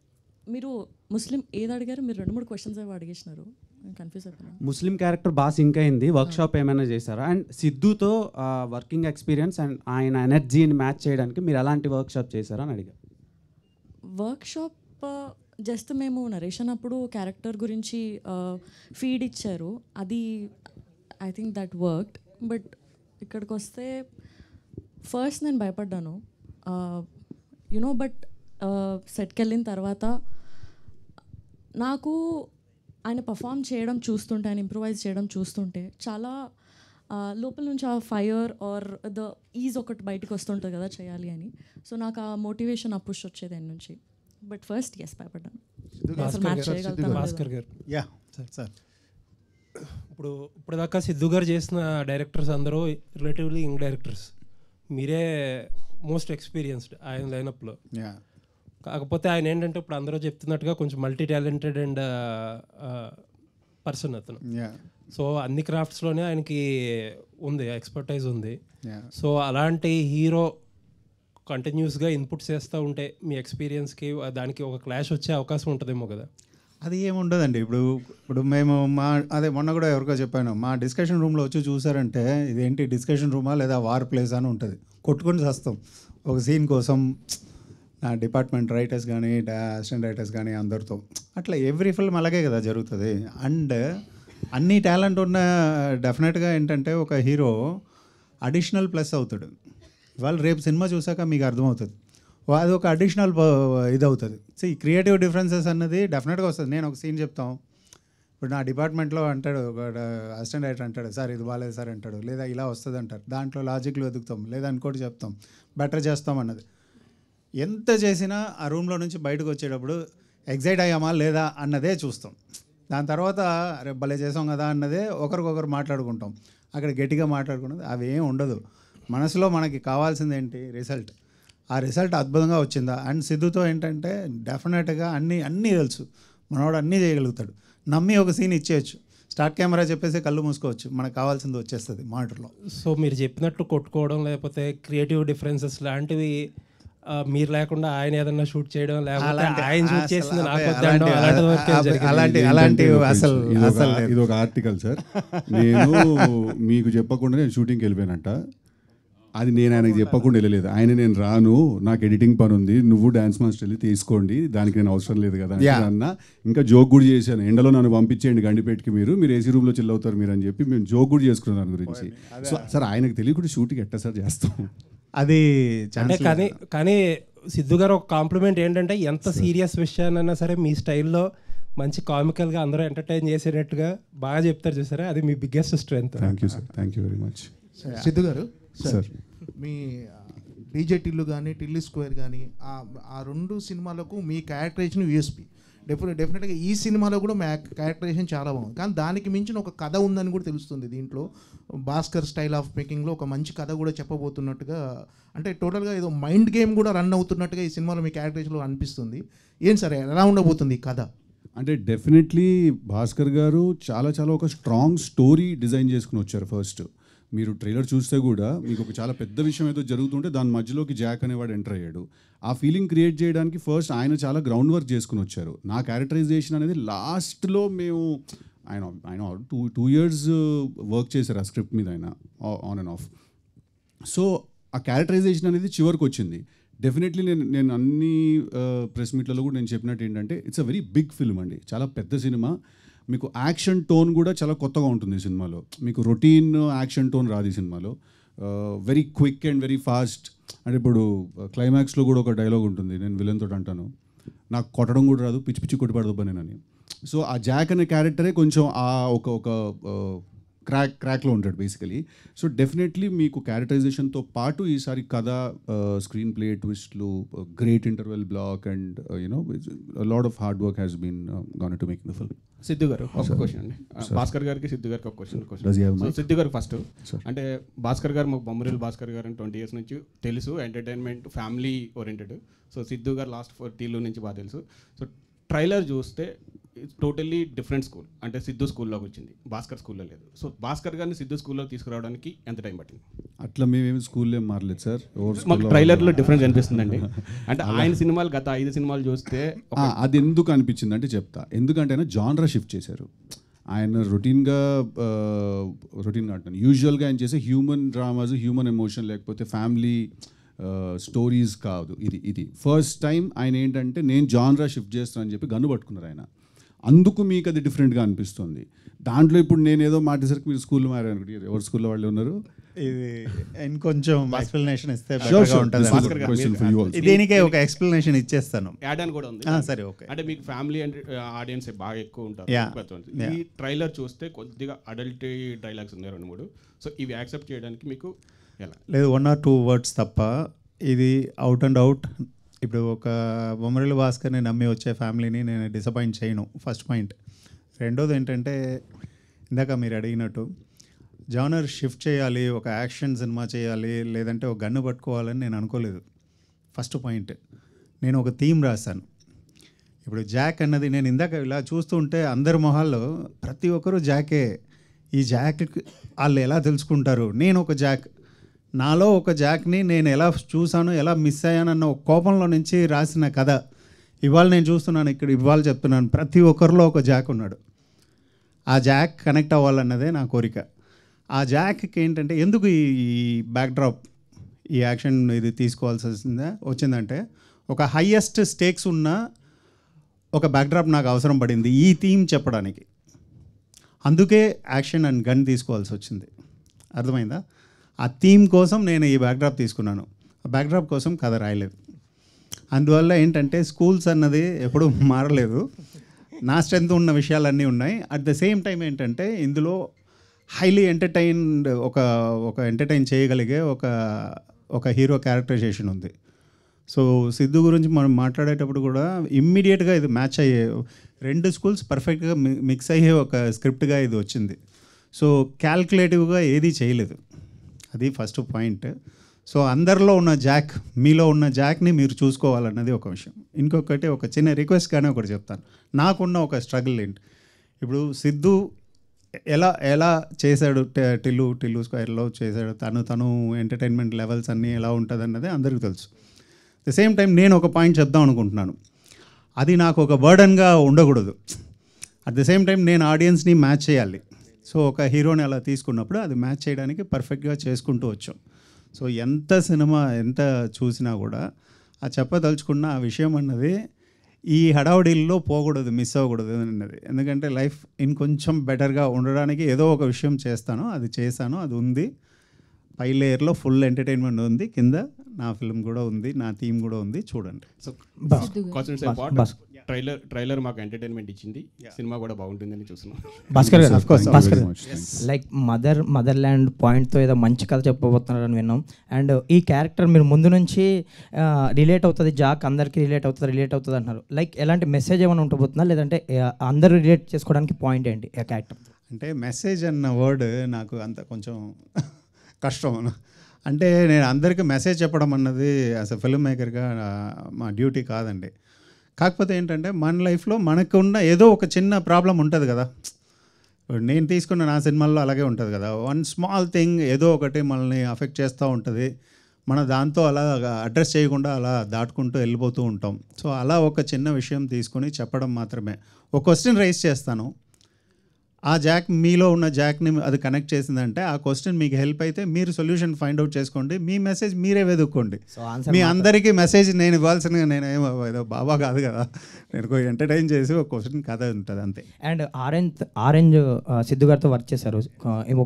Speaker 7: మీరు ముస్లిం ఏది అడిగారు? మీరు 2-3 క్వశ్చన్స్ అవి అడిగేసినారు, కన్ఫ్యూజ్ అయిపోయినా.
Speaker 13: ముస్లిం క్యారెక్టర్ బాగా సింక్ అయింది, వర్క్షాప్ ఏమైనా చేశారా? అండ్ సిద్ధుతో వర్కింగ్ ఎక్స్పీరియన్స్ అండ్ ఆయన ఎనర్జీని మ్యాచ్ చేయడానికి మీరు ఎలాంటి వర్క్షాప్ చేశారా అని అడిగారు.
Speaker 7: వర్క్షాప్ జస్ట్ మేము నరేషన్ అప్పుడు క్యారెక్టర్ గురించి ఫీడ్ ఇచ్చారు, అది I think that worked. But ఇక్కడికి వస్తే ఫస్ట్ నేను భయపడ్డాను యునో, బట్ సెట్కి వెళ్ళిన తర్వాత నాకు ఆయన పర్ఫామ్ చేయడం చూస్తుంటే, ఆయన ఇంప్రూవైజ్ చేయడం చూస్తుంటే చాలా లోపల నుంచి ఆ ఫైర్ ఆర్ ద ఈజ్ ఒకటి బయటకు వస్తుంటుంది కదా చేయాలి అని. సో నాకు ఆ మోటివేషన్ ఆ పుష్ వచ్చేది ఆయన నుంచి. బట్ ఫస్ట్ భయపడ్డాను.
Speaker 14: భాస్కర్ గారు
Speaker 5: సార్,
Speaker 14: ఇప్పుడు దాకా సిద్ధు గారు చేసిన డైరెక్టర్స్ అందరూ రిలేటివ్లీ యంగ్ డైరెక్టర్స్, మీరే మోస్ట్ ఎక్స్పీరియన్స్డ్ ఆయన లైనప్లో. కాకపోతే ఆయన ఏంటంటే ఇప్పుడు అందరూ చెప్తున్నట్టుగా కొంచెం మల్టీ టాలెంటెడ్ అండ్ పర్సన్ అతను. సో అన్ని క్రాఫ్ట్స్లోనే ఆయనకి ఉంది, ఎక్స్పర్టైజ్ ఉంది. సో అలాంటి హీరో కంటిన్యూస్గా ఇన్పుట్స్ చేస్తూ ఉంటే మీ ఎక్స్పీరియన్స్కి దానికి ఒక క్లాష్ వచ్చే అవకాశం ఉంటుందేమో కదా?
Speaker 5: అది ఏముండదండి. ఇప్పుడు మేము అదే మొన్న కూడా ఎవరికో చెప్పాను, మా డిస్కషన్ రూమ్లో వచ్చి చూసారంటే ఇదేంటి డిస్కషన్ రూమా లేదా వార్ ప్లేస్ అని ఉంటుంది. కొట్టుకొని చేస్తాం ఒక సీన్ కోసం. నా డిపార్ట్మెంట్ రైటర్స్ కానీ అసిస్టెంట్ రైటర్స్ కానీ అందరితో అట్లా ఎవ్రీ ఫిల్మ్ అలాగే కదా జరుగుతుంది. అండ్ అన్ని టాలెంట్ ఉన్న డెఫినెట్గా ఏంటంటే ఒక హీరో అడిషనల్ ప్లస్ అవుతాడు. ఇవాళ రేపు సినిమా చూసాక మీకు అర్థమవుతుంది, అది ఒక అడిషనల్ ఇది అవుతుంది. సో ఈ క్రియేటివ్ డిఫరెన్సెస్ అన్నది డెఫినెట్గా వస్తుంది. నేను ఒక సీన్ చెప్తాం, ఇప్పుడు నా డిపార్ట్మెంట్లో అంటాడు ఒక అసిస్టెంట్ రైటర్ అంటాడు, సార్ ఇది బాగాలేదు సార్ అంటాడు, లేదా ఇలా వస్తుంది అంటారు. దాంట్లో లాజిక్లు వెతుకుతాం, లేదా ఇంకోటి చెప్తాం, బెటర్ చేస్తాం అన్నది. ఎంత చేసినా ఆ రూమ్లో నుంచి బయటకు వచ్చేటప్పుడు ఎగ్జైట్ అయ్యామా లేదా అన్నదే చూస్తాం. దాని తర్వాత రేపు భలే చేసాం కదా అన్నదే ఒకరికొకరు మాట్లాడుకుంటాం. అక్కడ గట్టిగా మాట్లాడుకున్నది అవి ఏం ఉండదు. మనసులో మనకి కావాల్సింది ఏంటి? రిజల్ట్. ఆ రిజల్ట్ అద్భుతంగా వచ్చిందా? అండ్ సిద్ధుతో ఏంటంటే డెఫినెట్గా అన్నీ తెలుసు, మనవాడు అన్నీ చేయగలుగుతాడు. నమ్మి ఒక సీన్ ఇచ్చేయచ్చు, స్టార్ట్ కెమెరా చెప్పేసి కళ్ళు మూసుకోవచ్చు, మనకు కావాల్సింది వచ్చేస్తుంది మానిటర్లో.
Speaker 14: సో మీరు చెప్పినట్టు కొట్టుకోవడం లేకపోతే క్రియేటివ్ డిఫరెన్సెస్ లాంటివి మీరు లేకుండా ఆయన ఏదన్నా షూట్ చేయడం లేకపోతే ఆయన షూట్ చేసింది
Speaker 4: ఇది ఒక ఆర్టికల్ సార్. నేను మీకు చెప్పకుండా నేను షూటింగ్కి వెళ్ళిపోయానంట. అది నేను ఆయనకు చెప్పకుండా వెళ్ళలేదు. నేను రాను, నాకు ఎడిటింగ్ పని ఉంది, నువ్వు డ్యాన్స్ మాస్టర్ వెళ్ళి తీసుకోండి, దానికి నేను అవసరం లేదు కదా అన్న. ఇంకా జోక్ కూడా చేశాను, ఎండలో నన్ను పంపించేయండి గండిపేటకి, మీరు ఏసీ రూమ్లో చిల్ అవుతారు మీరు అని చెప్పి మేము జోక్ కూడా చేసుకున్నాం దాని గురించి. సో సార్ ఆయనకు తెలియకుండా షూటింగ్ ఎట్టా సార్ చేస్తాం
Speaker 5: అది.
Speaker 14: అంటే కానీ సిద్ధు గారు ఒక కాంప్లిమెంట్ ఏంటంటే ఎంత సీరియస్ విషయాన్నైనా సరే మీ స్టైల్లో మంచి కామికల్గా అందరూ ఎంటర్టైన్ చేసేటట్టుగా బాగా చెప్తారు చూసారా, అది మీ biggest strength.
Speaker 4: Thank you sir, thank you very much.
Speaker 11: Siddhu గారు
Speaker 4: సార్,
Speaker 11: మీ డీజే టిల్లు కానీ టిల్లు స్క్వేర్ కానీ ఆ రెండు సినిమాలకు మీ క్యారెక్టరైజేషన్ యూఎస్పీ. డెఫినెట్గా ఈ సినిమాలో కూడా మా క్యారెక్టరైజేషన్ చాలా బాగుంది, కానీ దానికి మించిన ఒక కథ ఉందని కూడా తెలుస్తుంది దీంట్లో. భాస్కర్ స్టైల్ ఆఫ్ మేకింగ్లో ఒక మంచి కథ కూడా చెప్పబోతున్నట్టుగా, అంటే టోటల్గా ఏదో మైండ్ గేమ్ కూడా రన్ అవుతున్నట్టుగా ఈ సినిమాలో మీ క్యారెక్టరైజేషన్లో అనిపిస్తుంది. ఏం సరే ఎలా ఉండబోతుంది ఈ కథ?
Speaker 4: అంటే డెఫినెట్లీ భాస్కర్ గారు చాలా ఒక స్ట్రాంగ్ స్టోరీ డిజైన్ చేసుకుని వచ్చారు. ఫస్ట్ మీరు ట్రైలర్ చూస్తే కూడా మీకు ఒక చాలా పెద్ద విషయం ఏదో జరుగుతుంటే దాని మధ్యలోకి జాక్ అనేవాడు ఎంటర్ అయ్యాడు. ఆ ఫీలింగ్ క్రియేట్ చేయడానికి ఫస్ట్ ఆయన చాలా గ్రౌండ్ వర్క్ చేసుకుని వచ్చారు. నా క్యారెక్టరైజేషన్ అనేది లాస్ట్లో మేము ఆయన 2 years వర్క్ చేశారు ఆ స్క్రిప్ట్ మీద, ఆయన ఆన్ అండ్ ఆఫ్. సో ఆ క్యారెక్టరైజేషన్ అనేది చివరికి వచ్చింది. డెఫినెట్లీ నేను అన్ని ప్రెస్ మీట్లలో కూడా నేను చెప్పినట్టు ఏంటంటే it's a very big film అండి, చాలా పెద్ద సినిమా. మీకు యాక్షన్ టోన్ కూడా చాలా కొత్తగా ఉంటుంది ఈ సినిమాలో. మీకు రొటీన్ యాక్షన్ టోన్ రాదు ఈ సినిమాలో. Very quick and very fast. అంటే ఇప్పుడు క్లైమాక్స్లో కూడా ఒక డైలాగ్ ఉంటుంది, నేను విలన్ తోటి అంటాను, నాకు కొట్టడం కూడా రాదు, పిచ్చి పిచ్చి కొట్టి పడదు నేనని. సో ఆ జాక్ అనే క్యారెక్టరే కొంచెం ఆ ఒక క్రాక్లో ఉంటాడు బేసికలీ. సో డెఫినెట్లీ మీకు క్యారెక్టరైజేషన్తో పాటు ఈసారి కథ, స్క్రీన్ ప్లే ట్విస్ట్లు, great interval block and you know lot of hard work has been gone to making the film.
Speaker 10: Siddhu గారు ఒక క్వశ్చన్ అండి, భాస్కర్ గారికి సిద్ధు గారికి ఒక క్వశ్చన్. సిద్ధు గారు ఫస్ట్, అంటే భాస్కర్ గారు మాకు బొమ్మరిల్ భాస్కర్ గారు 20 years నుంచి తెలుసు, entertainment family oriented. So Siddhu గారు లాస్ట్ 4 years నుంచి బాగా తెలుసు. సో ట్రైలర్ చూస్తే టోటల్లీ డిఫరెంట్ స్కూల్, అంటే సిద్ధు స్కూల్లోకి వచ్చింది, భాస్కర్ స్కూల్లో లేదు. సో భాస్కర్ గారిని సిద్ధు స్కూల్లో తీసుకురావడానికి ఎంత టైం పట్టింది?
Speaker 4: అట్లా మేమేమి స్కూల్లో ఏం మారలేదు సార్,
Speaker 10: మాకు ట్రైలర్లో డిఫరెన్స్ అనిపిస్తుందండి. అంటే ఆయన సినిమాలు గత 5 సినిమాలు చూస్తే
Speaker 4: అది ఎందుకు అనిపించింది అంటే చెప్తా. ఎందుకంటే ఆయన జానరా షిఫ్ట్ చేశారు. ఆయన రొటీన్గా అంటాను, యూజువల్గా ఆయన చేసే హ్యూమన్ డ్రామాస్, హ్యూమన్ ఎమోషన్ లేకపోతే ఫ్యామిలీ స్టోరీస్ కాదు. ఇది ఫస్ట్ టైం ఆయన ఏంటంటే నేను జానరా షిఫ్ట్ చేస్తానని చెప్పి గన్ను పట్టుకున్నారు ఆయన. అందుకు మీకు అది డిఫరెంట్గా అనిపిస్తుంది. దాంట్లో ఇప్పుడు నేను ఏదో మాటేసరికి మీరు స్కూల్లో మారారు, ఎవరు స్కూల్లో వాళ్ళు ఉన్నారు?
Speaker 5: ఇది ఇంకొంచెం ఎక్స్ప్లెనేషన్ ఇస్తే
Speaker 10: దీనికే
Speaker 5: ఒక ఎక్స్ప్లెనేషన్ ఇచ్చేస్తాను.
Speaker 10: యాడ్ అని కూడా ఉంది.
Speaker 5: సరే, ఓకే.
Speaker 10: అంటే మీకు ఫ్యామిలీ అండ్ ఆడియన్స్ బాగా ఎక్కువ ఉంటారు. ఈ ట్రైలర్ చూస్తే కొద్దిగా అడల్ట్ డైలాగ్స్ ఉన్నాయి 2-3. సో ఇవి యాక్సెప్ట్ చేయడానికి మీకు ఎలా?
Speaker 5: లేదు, 1 or 2 words తప్ప ఇది అవుట్ అండ్ అవుట్. ఇప్పుడు ఒక బొమ్మరిల్లు భాస్కర్ని నమ్మి వచ్చే ఫ్యామిలీని నేను డిసప్పాయింట్ చేయను, ఫస్ట్ పాయింట్. రెండోది ఏంటంటే ఇందాక మీరు అడిగినట్టు జానర్ షిఫ్ట్ చేయాలి, ఒక యాక్షన్ సినిమా చేయాలి, లేదంటే ఒక గన్ను పట్టుకోవాలని నేను అనుకోలేదు. ఫస్ట్ పాయింట్, నేను ఒక థీమ్ రాశాను. ఇప్పుడు జాక్ అన్నది నేను ఇందాక ఇలా చూస్తూ ఉంటే అందరి మొహాల్లో ప్రతి ఒక్కరూ జాకే. ఈ జాక్ వాళ్ళు ఎలా తెలుసుకుంటారు? నేను ఒక జాక్, నాలో ఒక జాక్ని నేను ఎలా చూసాను, ఎలా మిస్ అయ్యానన్న ఒక కోపంలో నుంచి రాసిన కథ ఇవాళ నేను చూస్తున్నాను ఇక్కడ, ఇవాళ చెప్తున్నాను. ప్రతి ఒక్కరిలో ఒక జాక్ ఉన్నాడు. ఆ జాక్ కనెక్ట్ అవ్వాలన్నదే నా కోరిక. ఆ జాక్కి ఏంటంటే ఎందుకు ఈ బ్యాక్డ్రాప్, ఈ యాక్షన్ ఇది తీసుకోవాల్సి వచ్చిందంటే ఒక హయ్యెస్ట్ స్టేక్స్ ఉన్న ఒక బ్యాక్డ్రాప్ నాకు అవసరం పడింది ఈ థీమ్ చెప్పడానికి. అందుకే యాక్షన్ అండ్ గన్ తీసుకోవాల్సి వచ్చింది. అర్థమైందా? ఆ థీమ్ కోసం నేను ఈ బ్యాక్డ్రాప్ తీసుకున్నాను. ఆ బ్యాక్డ్రాప్ కోసం కథ రాయలేదు. అందువల్ల ఏంటంటే స్కూల్స్ అన్నది ఎప్పుడూ మారలేదు. నా స్ట్రెంత్ ఉన్న విషయాలన్నీ ఉన్నాయి. అట్ ద సేమ్ టైం ఏంటంటే ఇందులో హైలీ ఎంటర్టైన్డ్ ఒక ఎంటర్టైన్ చేయగలిగే ఒక హీరో క్యారెక్టరైజేషన్ ఉంది. సో సిద్ధు గురించి మనం మాట్లాడేటప్పుడు కూడా ఇమ్మీడియట్గా ఇది మ్యాచ్ అయ్యే 2 స్కూల్స్ పర్ఫెక్ట్గా మిక్స్ అయ్యే ఒక స్క్రిప్ట్గా ఇది వచ్చింది. సో క్యాల్కులేటివ్గా ఏదీ చేయలేదు. అది ఫస్ట్ పాయింట్. సో అందరిలో ఉన్న జాక్, మీలో ఉన్న జాక్ని మీరు చూసుకోవాలన్నది ఒక విషయం. ఇంకొకటి ఒక చిన్న రిక్వెస్ట్ కానీ ఒకటి చెప్తాను. నాకున్న ఒక స్ట్రగుల్ ఏంటి, ఇప్పుడు సిద్ధు ఎలా చేశాడు, టిల్లు స్క్వేర్లో చేశాడు, తను ఎంటర్టైన్మెంట్ లెవెల్స్ అన్నీ ఎలా ఉంటుంది అన్నది అందరికీ తెలుసు. ద సేమ్ టైం నేను ఒక పాయింట్ చెప్దాం అనుకుంటున్నాను, అది నాకు ఒక బర్డన్గా ఉండకూడదు. అట్ ద సేమ్ టైం నేను ఆడియన్స్ని మ్యాచ్ చేయాలి. సో ఒక హీరోని అలా తీసుకున్నప్పుడు అది మ్యాచ్ చేయడానికి పర్ఫెక్ట్గా చేసుకుంటూ వచ్చాం. సో ఎంత సినిమా ఎంత చూసినా కూడా ఆ చెప్పదలుచుకున్న ఆ విషయం అన్నది ఈ హడావుడిల్లో పోకూడదు, మిస్ అవ్వకూడదు అన్నది. ఎందుకంటే లైఫ్ ఇంకొంచెం బెటర్గా ఉండడానికి ఏదో ఒక విషయం చేస్తాను, అది చేశాను, అది ఉంది. పై లేయర్లో ఫుల్ ఎంటర్టైన్మెంట్ ఉంది, కింద నా ఫిల్మ్ కూడా ఉంది, నా థీమ్ కూడా ఉంది, చూడండి.
Speaker 10: సో ట్రైలర్ మాకు ఎంటర్టైన్మెంట్ ఇచ్చింది, సినిమా కూడా బాగుంటుందని చూస్తున్నాం.
Speaker 15: భాస్కర్ గారు లైక్ మదర్ ల్యాండ్ పాయింట్తో ఏదో మంచి కథ చెప్పబోతున్నారని విన్నాం. అండ్ ఈ క్యారెక్టర్ మీరు ముందు నుంచి రిలేట్ అవుతుంది, జాక్ అందరికీ రిలేట్ అవుతుంది అంటున్నారు. లైక్ ఎలాంటి మెసేజ్ ఏమైనా ఉండబోతుందా, లేదంటే అందరూ రిలేట్ చేసుకోవడానికి పాయింట్ ఏంటి ఆ క్యారెక్టర్?
Speaker 5: అంటే మెసేజ్ అన్న వర్డ్ నాకు అంత కొంచెం కష్టం. అంటే నేను అందరికీ మెసేజ్ చెప్పడం అన్నది అసలు ఫిల్మ్ మేకర్గా మా డ్యూటీ కాదండి. కాకపోతే ఏంటంటే మన లైఫ్లో మనకున్న ఏదో ఒక చిన్న ప్రాబ్లం ఉంటుంది కదా. నేను తీసుకున్న నా సినిమాల్లో అలాగే ఉంటుంది కదా. వన్ స్మాల్ థింగ్ ఏదో ఒకటి మనల్ని అఫెక్ట్ చేస్తూ ఉంటుంది. మన దాంతో అలా అడ్రస్ చేయకుండా అలా దాటుకుంటూ వెళ్ళిపోతూ ఉంటాం. సో అలా ఒక చిన్న విషయం తీసుకొని చెప్పడం మాత్రమే. ఒక క్వశ్చన్ రైజ్ చేస్తాను, ఆ జాక్ మీలో ఉన్న జాక్ని అది కనెక్ట్ చేసిందంటే ఆ క్వశ్చన్ మీకు హెల్ప్ అయితే మీరు సొల్యూషన్ ఫైండ్ అవుట్ చేసుకోండి, మీ మెసేజ్ మీరే వెతుక్కోండి. మీ అందరికీ మెసేజ్ నేను ఇవ్వాల్సిన, నేను ఏదో బాబా కాదు కదా, నేను ఎంటర్టైన్ చేసి ఒక క్వశ్చన్ కథ ఉంటుంది అంతే.
Speaker 15: అండ్ ఆరెంజ్ సిద్ధు గారితో వర్క్ చేశారు,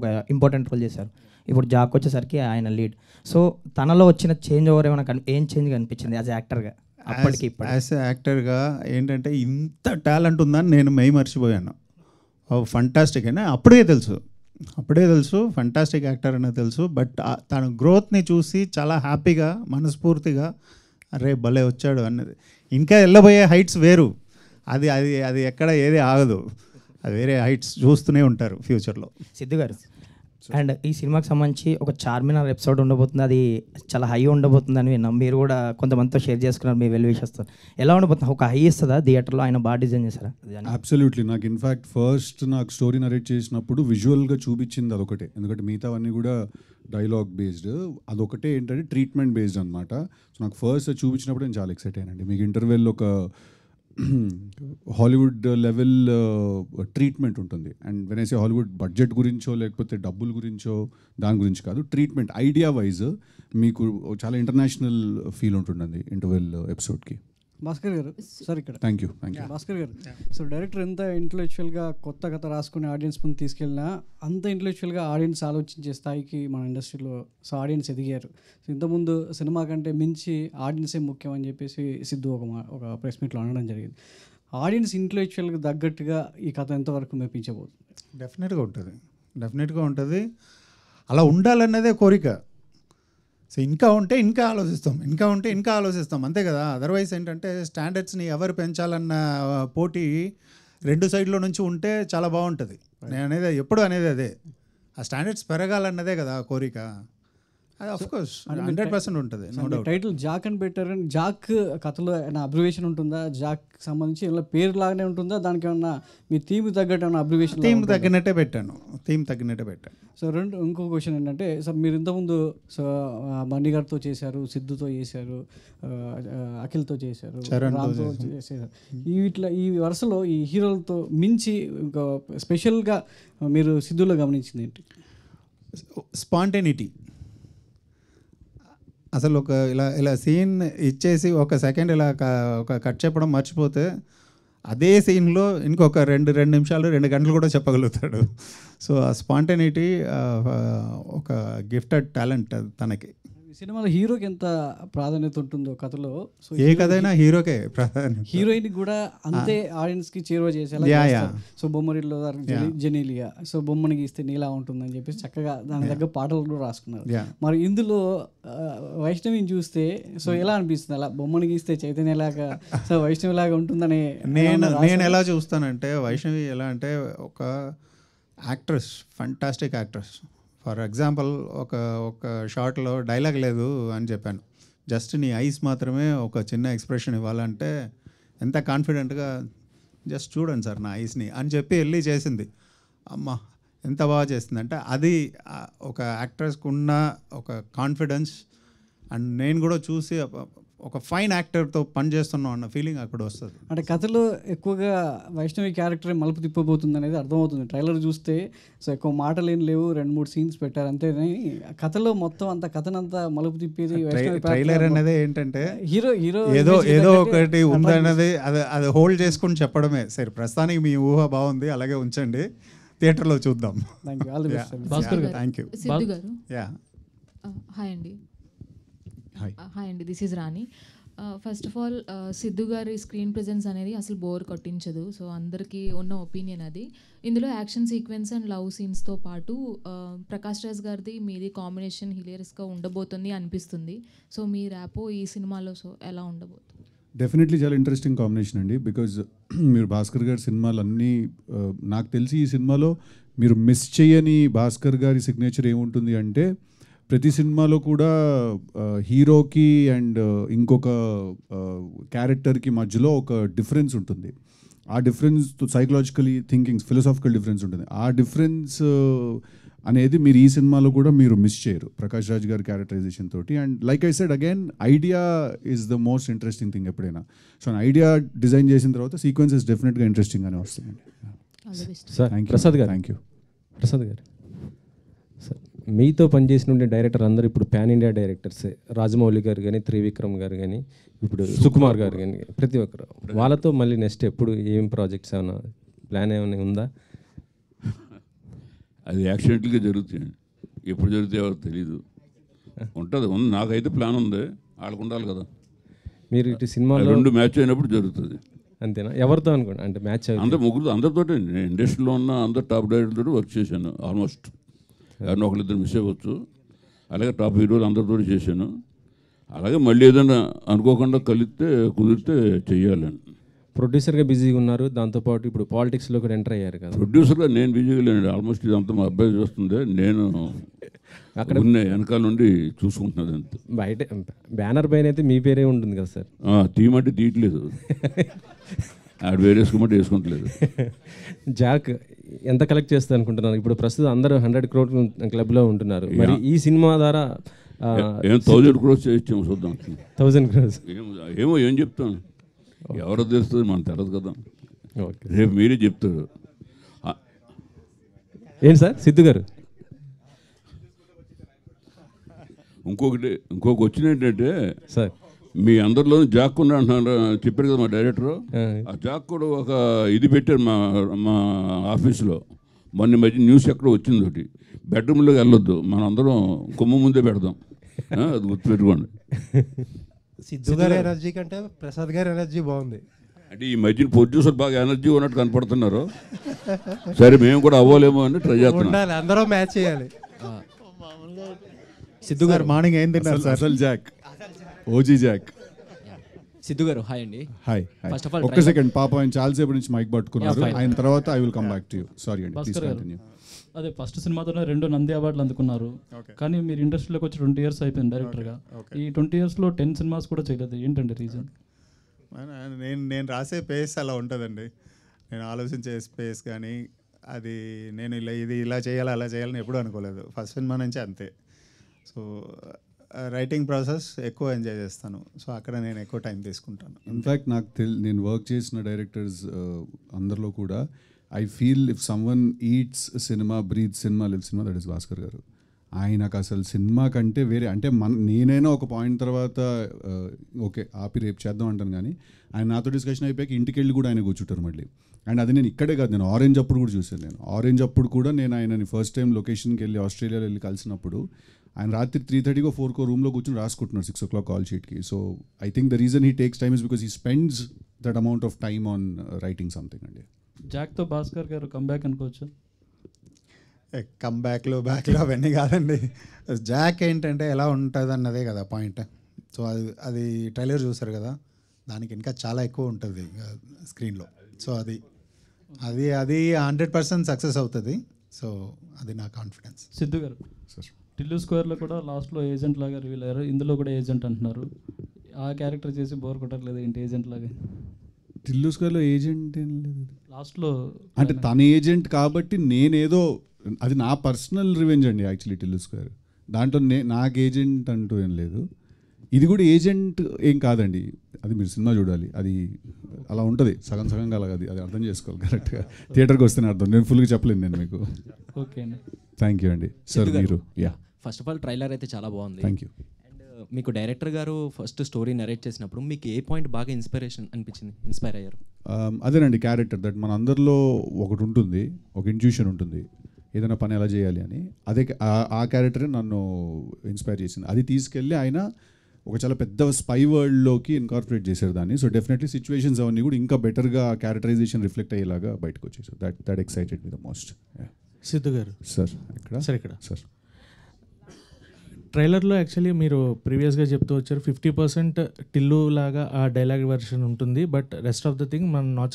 Speaker 15: ఒక ఇంపార్టెంట్ రోల్ చేశారు. ఇప్పుడు జాక్ వచ్చేసరికి ఆయన లీడ్. సో తనలో వచ్చిన చేంజ్ ఓవర్ ఏమైనా ఏం చేంజ్ కనిపించింది యాజ్ యాక్టర్గా అప్పటికి?
Speaker 5: యాజ్ యాక్టర్గా ఏంటంటే ఇంత టాలెంట్ ఉందని నేను మర్చిపోయాను. ఫంటాస్టిక్ అని అప్పుడే తెలుసు ఫంటాస్టిక్ యాక్టర్ అనేది తెలుసు. బట్ తన గ్రోత్ని చూసి చాలా హ్యాపీగా, మనస్ఫూర్తిగా అరే భలే వచ్చాడు అన్నది. ఇంకా వెళ్ళబోయే హైట్స్ వేరు, అది అది అది ఎక్కడ ఏది ఆగదు, అది వేరే హైట్స్ చూస్తూనే ఉంటారు ఫ్యూచర్లో.
Speaker 15: సిద్ధు గారు, అండ్ ఈ సినిమాకి సంబంధించి ఒక చార్మినార్ ఎపిసోడ్ ఉండబోతుంది, అది చాలా హై ఉండబోతుందని విన్నాం. మీరు కూడా కొంతమందితో షేర్ చేసుకున్నారు మీ వెల్ విషెస్తో. ఎలా ఉండబోతుంది? ఒక హై ఇస్తుందా థియేటర్లో? ఆయన బాగా డిజైన్ చేశారా?
Speaker 4: అబ్సల్యూట్లీ. నాకు ఇన్ఫ్యాక్ట్ ఫస్ట్ నాకు స్టోరీ నరేట్ చేసినప్పుడు విజువల్గా చూపించింది అదొకటే, ఎందుకంటే మిగతావన్నీ కూడా డైలాగ్ బేస్డ్, అదొకటే ఏంటంటే ట్రీట్మెంట్ బేస్డ్ అనమాట. సో నాకు ఫస్ట్ చూపించినప్పుడు నేను చాలా ఎక్సైట్ అయ్యానండి. మీకు ఇంటర్వెల్ ఒక హాలీవుడ్ లెవెల్ ట్రీట్మెంట్ ఉంటుంది. And when I say Hollywood budget గురించో లేకపోతే డబ్బుల గురించో దాని గురించి కాదు, ట్రీట్మెంట్ ఐడియా వైజ్ మీకు చాలా ఇంటర్నేషనల్ ఫీల్ ఉంటుందండి ఇంటర్వెల్ ఎపిసోడ్కి.
Speaker 16: భాస్కర్ గారు సార్ ఇక్కడ
Speaker 4: థ్యాంక్ యూ.
Speaker 16: భాస్కర్ గారు, సో డైరెక్టర్ ఎంత ఇంటలెక్చువల్గా కొత్త కథ రాసుకుని ఆడియన్స్ ముందు తీసుకెళ్ళినా అంత ఇంటలెక్చువల్గా ఆడియన్స్ ఆలోచించే స్థాయికి మన ఇండస్ట్రీలో సో ఆడియన్స్ ఎదిగారు. సో ఇంతకుముందు సినిమా కంటే మించి ఆడియన్సే ముఖ్యం అని చెప్పేసి సిద్ధు ఒక ప్రెస్ మీట్లో అనడం జరిగింది. ఆడియన్స్ ఇంటలెక్చువల్గా తగ్గట్టుగా ఈ కథ ఎంతవరకు మెప్పించబోతుంది?
Speaker 5: డెఫినెట్గా ఉంటుంది. అలా ఉండాలన్నదే కోరిక. సో ఇంకా ఉంటే ఇంకా ఆలోచిస్తాం అంతే కదా. అదర్వైజ్ ఏంటంటే స్టాండర్డ్స్ని ఎవరు పెంచాలన్న పోటీ రెండు సైడ్లో నుంచి ఉంటే చాలా బాగుంటుంది. నేను ఎప్పుడు అనేది అదే, ఆ స్టాండర్డ్స్ పెరగాలన్నదే కదా కోరిక. అది ఆఫ్ కోర్స్ 100% ఉంటుంది, నో డౌట్.
Speaker 16: టైటిల్ జాక్ అని పెట్టారని జాక్ కథలో ఏమైనా అబ్రివేషన్ ఉంటుందా? జాక్ సంబంధించి ఏమైనా పేరు లాగానే ఉంటుందా? దానికి ఏమన్నా మీ థీమ్ తగ్గట్టు ఏమైనా అబ్రివేషన్?
Speaker 5: థీమ్ తగ్గినట్టే పెట్టాను.
Speaker 16: సో ఇంకో క్వశ్చన్ ఏంటంటే, సార్ మీరు ఇంతకుముందు సో మణి గారితో చేశారు, సిద్ధుతో చేశారు, అఖిల్తో చేశారు, రామ్తో చేశారు. ఈ వరుసలో ఈ హీరోలతో మించి ఇంకా స్పెషల్గా మీరు సిద్ధులో గమనించింది ఏంటి?
Speaker 5: స్పాంటేనిటీ. అసలు ఒక ఇలా సీన్ ఇచ్చేసి ఒక సెకండ్ ఇలా ఒక కట్ చెప్పడం మర్చిపోతే అదే సీన్లో ఇంకొక రెండు నిమిషాలు 2 గంటలు కూడా చెప్పగలుగుతాడు. సో ఆ స్పాంటేనిటీ ఒక గిఫ్టెడ్ టాలెంట్ తనకి.
Speaker 16: సినిమాలో హీరోకి ఎంత ప్రాధాన్యత ఉంటుందో కథలో, సో
Speaker 5: ఏ కథైనా హీరోకే ప్రాధాన్యత.
Speaker 16: హీరోయిన్ కూడా అంతే ఆడియన్స్కి చేరువ చేసేలా. సో బొమ్మరిలో జెనీలియా, సో బొమ్మని గీస్తే నీలా ఉంటుందని చెప్పేసి చక్కగా దాని దగ్గర పాటలు కూడా రాసుకున్నారు. మరి ఇందులో వైష్ణవిని చూస్తే సో ఎలా అనిపిస్తుంది? అలా బొమ్మని గీస్తే చైతన్యలాగా సో వైష్ణవిలాగా ఉంటుందని
Speaker 5: నేను ఎలా చూస్తానంటే, వైష్ణవి ఎలా అంటే ఒక actress, fantastic actress. For example ఒక షార్ట్లో డైలాగ్ లేదు అని చెప్పాను, జస్ట్ నీ ఐస్ మాత్రమే ఒక చిన్న ఎక్స్ప్రెషన్ ఇవ్వాలంటే ఎంత కాన్ఫిడెంట్గా జస్ట్ చూడండి సార్ నా ఐస్ని అని చెప్పి వెళ్ళి చేసింది. అమ్మ ఎంత బాగా చేసింది అంటే అది ఒక యాక్ట్రెస్కి ఉన్న ఒక కాన్ఫిడెన్స్. అండ్ నేను కూడా చూసి ఒక ఫైన్ యాక్టర్తో పని చేస్తున్నాం అన్న ఫీలింగ్ అక్కడ వస్తుంది.
Speaker 16: అంటే కథలో ఎక్కువగా వైష్ణవి క్యారెక్టర్ మలుపు తిప్పబోతుంది అనేది అర్థమవుతుంది ట్రైలర్ చూస్తే. సో ఎక్కువ మాటలు ఏం లేవు, 2-3 సీన్స్ పెట్టారు అంతేనే. కథలో మొత్తం అంత కథనంతా మలుపు తిప్పేది
Speaker 5: ట్రైలర్ అనేది ఏంటంటే
Speaker 16: హీరో హీరో
Speaker 5: ఏదో ఒకటి ఉందన్నది అది హోల్డ్ చేసుకుని చెప్పడమే. సరే ప్రస్తుతానికి మీ ఊహ బాగుంది, అలాగే ఉంచండి, థియేటర్లో చూద్దాం. Thank you.
Speaker 17: హాయ్ అండి. హాయ్ అండి, this is Rani. First of all Siddhu గారి స్క్రీన్ ప్రెజెన్స్ అనేది అసలు బోర్ కొట్టించదు. సో అందరికీ ఉన్న ఒపీనియన్ అది. ఇందులో యాక్షన్ సీక్వెన్స్ అండ్ లవ్ సీన్స్తో పాటు ప్రకాష్ రాజ్ గారిది మీది కాంబినేషన్ హిలేరియస్గా ఉండబోతుంది అనిపిస్తుంది. సో మీ ర్యాపో ఈ సినిమాలో సో ఎలా ఉండబోతుంది?
Speaker 4: డెఫినెట్లీ చాలా ఇంట్రెస్టింగ్ కాంబినేషన్ అండి. బికాజ్ మీరు భాస్కర్ గారి సినిమాలు అన్నీ నాకు తెలిసి ఈ సినిమాలో మీరు మిస్ చేయని భాస్కర్ గారి సిగ్నేచర్ ఏముంటుంది అంటే ప్రతి సినిమాలో కూడా హీరోకి అండ్ ఇంకొక క్యారెక్టర్కి మధ్యలో ఒక డిఫరెన్స్ ఉంటుంది. ఆ difference psychologically thinking philosophical difference ఉంటుంది. ఆ డిఫరెన్స్ అనేది మీరు ఈ సినిమాలో కూడా మీరు మిస్ చేయరు ప్రకాష్ రాజ్ గారి క్యారెక్టరైజేషన్ తోటి. And like I said again, idea is the most interesting thing ఎప్పుడైనా. సో ఐడియా డిజైన్ చేసిన తర్వాత సీక్వెన్సెస్ డెఫినెట్గా ఇంట్రెస్టింగ్గానే వస్తాయండి.
Speaker 8: సార్ ప్రసాద్ గారు,
Speaker 4: థ్యాంక్ యూ.
Speaker 8: ప్రసాద్ గారు, సార్ మీతో పనిచేసిన డైరెక్టర్ అందరూ ఇప్పుడు పాన్ ఇండియా డైరెక్టర్సే. రాజమౌళి గారు కానీ, త్రివిక్రమ్ గారు కానీ, ఇప్పుడు సుకుమార్ గారు కానీ, ప్రతి ఒక్కరు. వాళ్ళతో మళ్ళీ నెక్స్ట్ ఎప్పుడు ఏం ప్రాజెక్ట్స్ ఏమైనా ప్లాన్ ఏమైనా ఉందా?
Speaker 6: అది యాక్సిడెంట్గా జరుగుతాయండి, ఎప్పుడు జరుగుతాయో తెలీదు. ఉంటుంది, నాకైతే ప్లాన్ ఉంది, వాళ్ళకు ఉండాలి కదా.
Speaker 8: మీరు ఇటు సినిమాలో
Speaker 6: 2 మ్యాచ్ అయినప్పుడు జరుగుతుంది.
Speaker 8: అంతేనా? ఎవరితో అనుకోండి అంటే మ్యాచ్
Speaker 6: అందరు ముగ్గురు అందరితో ఇండస్ట్రీలో ఉన్న అందరు టాప్ డైరెక్టర్తో వర్క్ చేశాను. ఆల్మోస్ట్ ఎవరిని ఒకరిద్దరు మిస్ అవ్వచ్చు. అలాగే టాప్ హీరోలు అందరితో చేశాను. అలాగే మళ్ళీ ఏదైనా అనుకోకుండా కుదిరితే చెయ్యాలని.
Speaker 8: ప్రొడ్యూసర్గా బిజీగా ఉన్నారు, దాంతోపాటు ఇప్పుడు పాలిటిక్స్లో కూడా ఎంటర్ అయ్యారు కదా.
Speaker 6: ప్రొడ్యూసర్గా నేను బిజీగా లేనండి. ఆల్మోస్ట్ ఇదంతా మా అబ్బాయి చూస్తుంది, నేను అక్కడ వెనకాల నుండి చూసుకుంటున్నది అంతే.
Speaker 8: బయట బ్యానర్ పైన అయితే మీ పేరే ఉంటుంది కదా సార్.
Speaker 6: తీయమంటే తీయట్లేదు, ఆడు వేరేసుకోమంటే వేసుకుంటలేదు.
Speaker 8: జాక్ ఎంత కలెక్ట్ చేస్తుంది అనుకుంటున్నారు? ఇప్పుడు ప్రస్తుతం అందరూ 100 crore క్లబ్లో ఉంటున్నారు. మరి ఈ సినిమా ద్వారా
Speaker 6: 1000 crores చేయించాము, చూద్దాం.
Speaker 8: 1000 crores
Speaker 6: ఏమో ఏం చెప్తాను, ఎవరో తెలుస్తుంది, మనకు తెలియదు కదా. రేపు మీరే చెప్తారు.
Speaker 8: ఏంటి సార్ సిద్ధు గారు?
Speaker 6: ఇంకొక వచ్చిన ఏంటంటే
Speaker 8: సార్,
Speaker 6: మీ అందరిలో జాక్ కూడా అంటున్నారు, చెప్పారు కదా మా డైరెక్టరు. ఆ జాక్ కూడా ఒక ఇది పెట్టారు మా ఆఫీస్లో. మొన్న మధ్య న్యూస్ ఎక్కడో వచ్చింది ఒకటి, బెడ్రూమ్లోకి వెళ్ళొద్దు, మనం అందరం కొమ్మ ముందే పెడదాం, అది గుర్తుపెట్టుకోండి.
Speaker 18: సిద్ధు గారి ఎనర్జీ కంటే ప్రసాద్ గారి ఎనర్జీ బాగుంది.
Speaker 6: అంటే ఈ మధ్యన ప్రొడ్యూసర్ బాగా ఎనర్జీ ఉన్నట్టు కనపడుతున్నారు. సరే మేము కూడా అవ్వలేమో అని ట్రై చేస్తున్నాం.
Speaker 18: అందరూ మ్యాచ్ చేయాలి.
Speaker 5: సిద్ధు గారు మార్నింగ్ ఏం తిన్నారు సార్?
Speaker 4: అసలు జాక్, ఓజీ జాక్.
Speaker 19: సిద్ధు గారు హాయ్ అండి.
Speaker 4: హాయ్.
Speaker 19: ఫస్ట్ ఆఫ్ ఆల్
Speaker 4: ఒక్క సెకండ్, పాప ఆయన చాలాసేపు నుంచి మైక్ పట్టుకున్నారు. ఆయన తర్వాత I will come back to you. Sorry అండి, ప్లీజ్ కంటిన్యూ.
Speaker 20: అదే ఫస్ట్ సినిమాతోనే 2 నంది అవార్డులు అందుకున్నారు. కానీ మీరు ఇండస్ట్రీలోకి వచ్చి 20 years అయిపోయింది డైరెక్టర్గా. ఈ 20 yearsలో 10 సినిమాస్ కూడా చేయలేదు, ఏంటండి రీజన్?
Speaker 5: నేను రాసే పేస్ అలా ఉంటుందండి. నేను ఆలోచించే స్పేస్ కానీ అది నేను ఇలా చేయాలి అలా చేయాలని ఎప్పుడూ అనుకోలేదు. ఫస్ట్ సినిమా నుంచి అంతే. సో రైటింగ్ ప్రాసెస్ ఎక్కువ ఎంజాయ్ చేస్తాను. సో అక్కడ నేను ఎక్కువ టైం తీసుకుంటాను.
Speaker 4: ఇన్ఫ్యాక్ట్ నాకు నేను వర్క్ చేసిన డైరెక్టర్స్ అందరిలో కూడా I feel if someone eats cinema, breathe cinema, live cinema, that is Bhaskar గారు. ఆయనకు అసలు సినిమా కంటే వేరే, అంటే నేనైనా ఒక పాయింట్ తర్వాత ఓకే ఆపి రేపు చేద్దాం అంటాను, కానీ ఆయన నాతో డిస్కషన్ అయిపోయాక ఇంటికి వెళ్ళి కూడా ఆయన కూర్చుంటారు మళ్ళీ. అండ్ అది నేను ఇక్కడే కాదు, నేను ఆరెంజ్ అప్పుడు కూడా చూశాను. నేను ఆరెంజ్ అప్పుడు కూడా నేను ఆయనని ఫస్ట్ టైం లొకేషన్కి వెళ్ళి ఆస్ట్రేలియాలో వెళ్ళి కలిసినప్పుడు ఆయన రాత్రి 3:30 4 రూమ్లో కూర్చొని రాసుకుంటున్నారు 6 o'clock కాల్ షీట్కి. So I think the reason he takes time is because he spends that amount of time on writing something అండి.
Speaker 20: జాక్తో భాస్కర్ గారు కంబ్యాక్ అనుకోవచ్చు?
Speaker 5: కంబ్యాక్లో అవన్నీ కాదండి. జాక్ ఏంటంటే ఎలా ఉంటుంది అన్నదే కదా పాయింట్. సో అది ట్రైలర్ చూసారు కదా, దానికి ఇంకా చాలా ఎక్కువ ఉంటుంది స్క్రీన్లో. సో అది 100% సక్సెస్ అవుతుంది. సో అది నా కాన్ఫిడెన్స్.
Speaker 20: సిద్ధు గారు, టిల్లు స్క్వేర్లో కూడా లాస్ట్లో ఏజెంట్ లాగా రివీల్ అయ్యారు, ఇందులో కూడా ఏజెంట్ అంటున్నారు. ఆ క్యారెక్టర్ చేసి బోర్ కొట్టట్లేదు ఏంటి ఏజెంట్ లాగా?
Speaker 4: టిల్లు స్క్వేర్లో ఏజెంట్ ఏం లేదు
Speaker 20: లాస్ట్లో,
Speaker 4: అంటే తన ఏజెంట్ కాబట్టి నేనేదో, అది నా పర్సనల్ రివెంజ్ అండి యాక్చువల్లీ టిల్లు స్క్వేర్. దాంట్లో నాకు ఏజెంట్ అంటూ ఏం లేదు. ఇది కూడా ఏజెంట్ ఏం కాదండి, అది మీరు సినిమా చూడాలి, అది అలా ఉంటుంది, సగం సగంగా అలాగ అది అర్థం చేసుకోవాలి కరెక్ట్గా. థియేటర్కి వస్తేనే అర్థం, నేను ఫుల్గా చెప్పలేను నేను మీకు.
Speaker 19: ఓకే అండి,
Speaker 4: థ్యాంక్ యూ అండి. సార్ మీరు
Speaker 19: ఫస్ట్ ఆఫ్ ఆల్ ట్రైలర్ అయితే చాలా బాగుంది.
Speaker 4: Thank you.
Speaker 19: అండ్ మీకు డైరెక్టర్ గారు ఫస్ట్ స్టోరీ నరేట్ చేసినప్పుడు మీకు ఏ పాయింట్ బాగా ఇన్స్పైర్ అయ్యారు?
Speaker 4: అదేనండి, క్యారెక్టర్ దట్ మన అందరిలో ఒకటి ఉంటుంది, ఒక ఇంట్యూషన్ ఉంటుంది ఏదైనా పని ఎలా చేయాలి అని. అదే ఆ క్యారెక్టరే నన్ను ఇన్స్పైర్ చేసింది. అది తీసుకెళ్ళి ఆయన ఒక చాలా పెద్ద స్పై వరల్డ్లోకి ఇన్కార్పొరేట్ చేశారు దాన్ని. సో డెఫినెట్లీ సిచ్యువేషన్స్ అవన్నీ కూడా ఇంకా బెటర్గా క్యారెక్టరైజేషన్ రిఫ్లెక్ట్ అయ్యేలాగా బయటకు వచ్చేసారు. That excited me the most.
Speaker 21: Siddhu గారు
Speaker 4: సార్ ఇక్కడ
Speaker 21: సార్ ఇక్కడ
Speaker 4: సార్
Speaker 21: ట్రైలర్లో యాక్చువల్లీ మీరు ప్రీవియస్గా చెప్తూ వచ్చారు 50% టిల్లు లాగా ఆ డైలాగ్ వెర్షన్ ఉంటుంది, but rest of the thing మన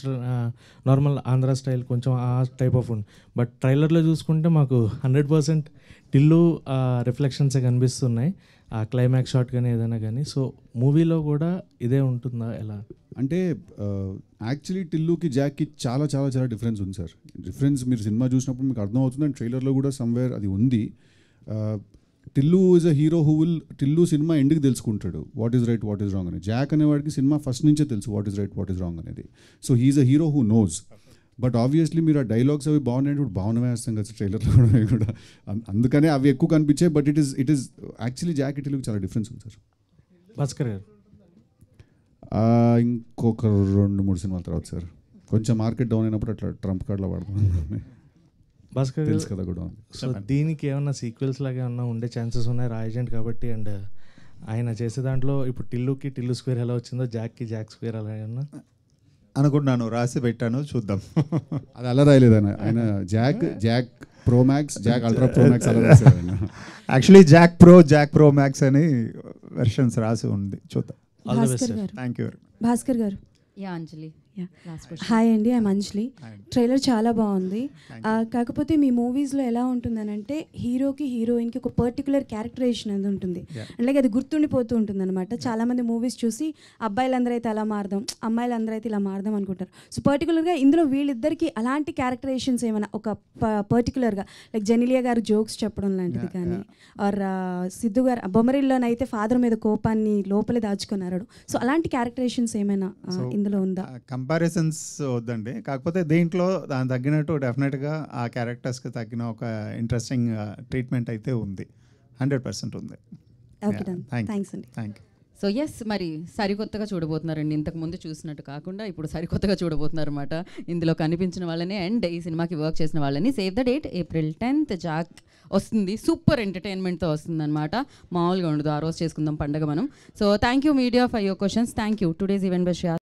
Speaker 21: నార్మల్ ఆంధ్ర స్టైల్ కొంచెం ఆ టైప్ ఆఫ్ ఉంది. బట్ ట్రైలర్లో చూసుకుంటే మాకు 100% టిల్లు రిఫ్లెక్షన్సే కనిపిస్తున్నాయి, ఆ క్లైమాక్స్ షాట్ కానీ ఏదైనా కానీ. సో మూవీలో కూడా ఇదే ఉంటుందా ఎలా?
Speaker 4: అంటే యాక్చువల్లీ టిల్లుకి జాక్కి చాలా చాలా చాలా డిఫరెన్స్ ఉంది సార్. డిఫరెన్స్ మీరు సినిమా చూసినప్పుడు మీకు అర్థం అవుతుంది, అండ్ ట్రైలర్లో కూడా సమ్వేర్ అది ఉంది. Tillu is a hero who will, Tillu cinema ఎండ్కి తెలుసుకుంటాడు what is right what is wrong అని. జాక్ అనేవాడికి సినిమా ఫస్ట్ నుంచే తెలుసు what is right what is wrong అనేది. So he is a hero who knows. But obviously మీరు ఆ డైలాగ్స్ అవి బాగున్నాయి, ఇప్పుడు బాగున్నాయి వేస్తాం కదా ట్రైలర్లో కూడా, అందుకనే అవి ఎక్కువ కనిపించాయి. But it is actually Jack టిల్లుకి చాలా డిఫరెన్స్ ఉంది సార్.
Speaker 21: భాస్కర్ గారు
Speaker 4: ఇంకొక 2-3 సినిమాల తర్వాత సార్, కొంచెం మార్కెట్ డౌన్ అయినప్పుడు అట్లా ట్రంప్ కార్డ్లో వాడుతున్నాను.
Speaker 21: భాస్కర్
Speaker 4: తెలుసు కదా కూడా.
Speaker 21: సో దీనికి ఏమన్నా సీక్వెల్స్ లాగా ఏమన్నా ఉండే ఛాన్సెస్ ఉన్నాయి రా ఏజెంట్ కాబట్టి? అండ్ ఆయన చేసే దాంట్లో ఇప్పుడు టిల్లుకి టిల్లు స్క్వేర్ ఎలా వచ్చిందో జాక్కి జాక్ స్క్వేర్ అలా ఏమన్నా
Speaker 5: అనుకుంటున్నాను, రాసి పెట్టాను, చూద్దాం.
Speaker 4: అది అలా రాయలేదు ఆయన Jack pro max, Jack ultra pro max అలా రాశారు ఆయన.
Speaker 5: యాక్చువల్లీ జాక్ ప్రో మ్యాక్స్ అని వెర్షన్స్ రాసి ఉంది, చూద్దాం. Thank you.
Speaker 22: భాస్కర్ గారు.
Speaker 1: యా అంజలి.
Speaker 22: హాయ్ అండి, ఐఎమ్ అంజలి. ట్రైలర్ చాలా బాగుంది. కాకపోతే మీ మూవీస్లో ఎలా ఉంటుందనంటే హీరోకి హీరోయిన్కి ఒక పర్టికులర్ క్యారెక్టరైజేషన్ అనేది ఉంటుంది, అలాగే అది గుర్తుండిపోతూ ఉంటుంది అనమాట. చాలామంది మూవీస్ చూసి అబ్బాయిలందరూ అయితే అలా మారదాం, అమ్మాయిలందరూ అయితే ఇలా మారదాం అనుకుంటారు. సో పర్టికులర్గా ఇందులో వీళ్ళిద్దరికి అలాంటి క్యారెక్టరైజేషన్స్ ఏమైనా ఒక పర్టికులర్గా లైక్ జెనిలియా గారు జోక్స్ చెప్పడం లాంటిది కానీ, ఆర్ సిద్ధు గారు బొమ్మరిల్లోనైతే ఫాదర్ మీద కోపాన్ని లోపలే దాచుకున్నారు. సో అలాంటి క్యారెక్టరైజేషన్స్ ఏమైనా ఇందులో ఉందా?
Speaker 5: కంపారిజన్స్ వద్దండి, కాకపోతే దీంట్లో దాని తగ్గినట్టు డెఫినెట్గా ఆ క్యారెక్టర్స్కి తగ్గిన ఒక ఇంట్రెస్టింగ్ ట్రీట్మెంట్ అయితే ఉంది, 100% ఉంది.
Speaker 22: థ్యాంక్స్ అండి.
Speaker 5: Thank you.
Speaker 1: సో ఎస్, మరి సరికొత్తగా చూడబోతున్నారండి, ఇంతకుముందు చూసినట్టు కాకుండా ఇప్పుడు సరికొత్తగా చూడబోతున్నారు అనమాట. ఇందులో కనిపించిన వాళ్ళని అండ్ ఈ సినిమాకి వర్క్ చేసిన వాళ్ళని. Save the date, April 10th Jack వస్తుంది, సూపర్ ఎంటర్టైన్మెంట్తో వస్తుంది అనమాట, మామూలుగా ఉండదు. ఆ రోజు చేసుకుందాం పండగ మనం. So thank you media for your questions. Thank you. Today's event by Shreya.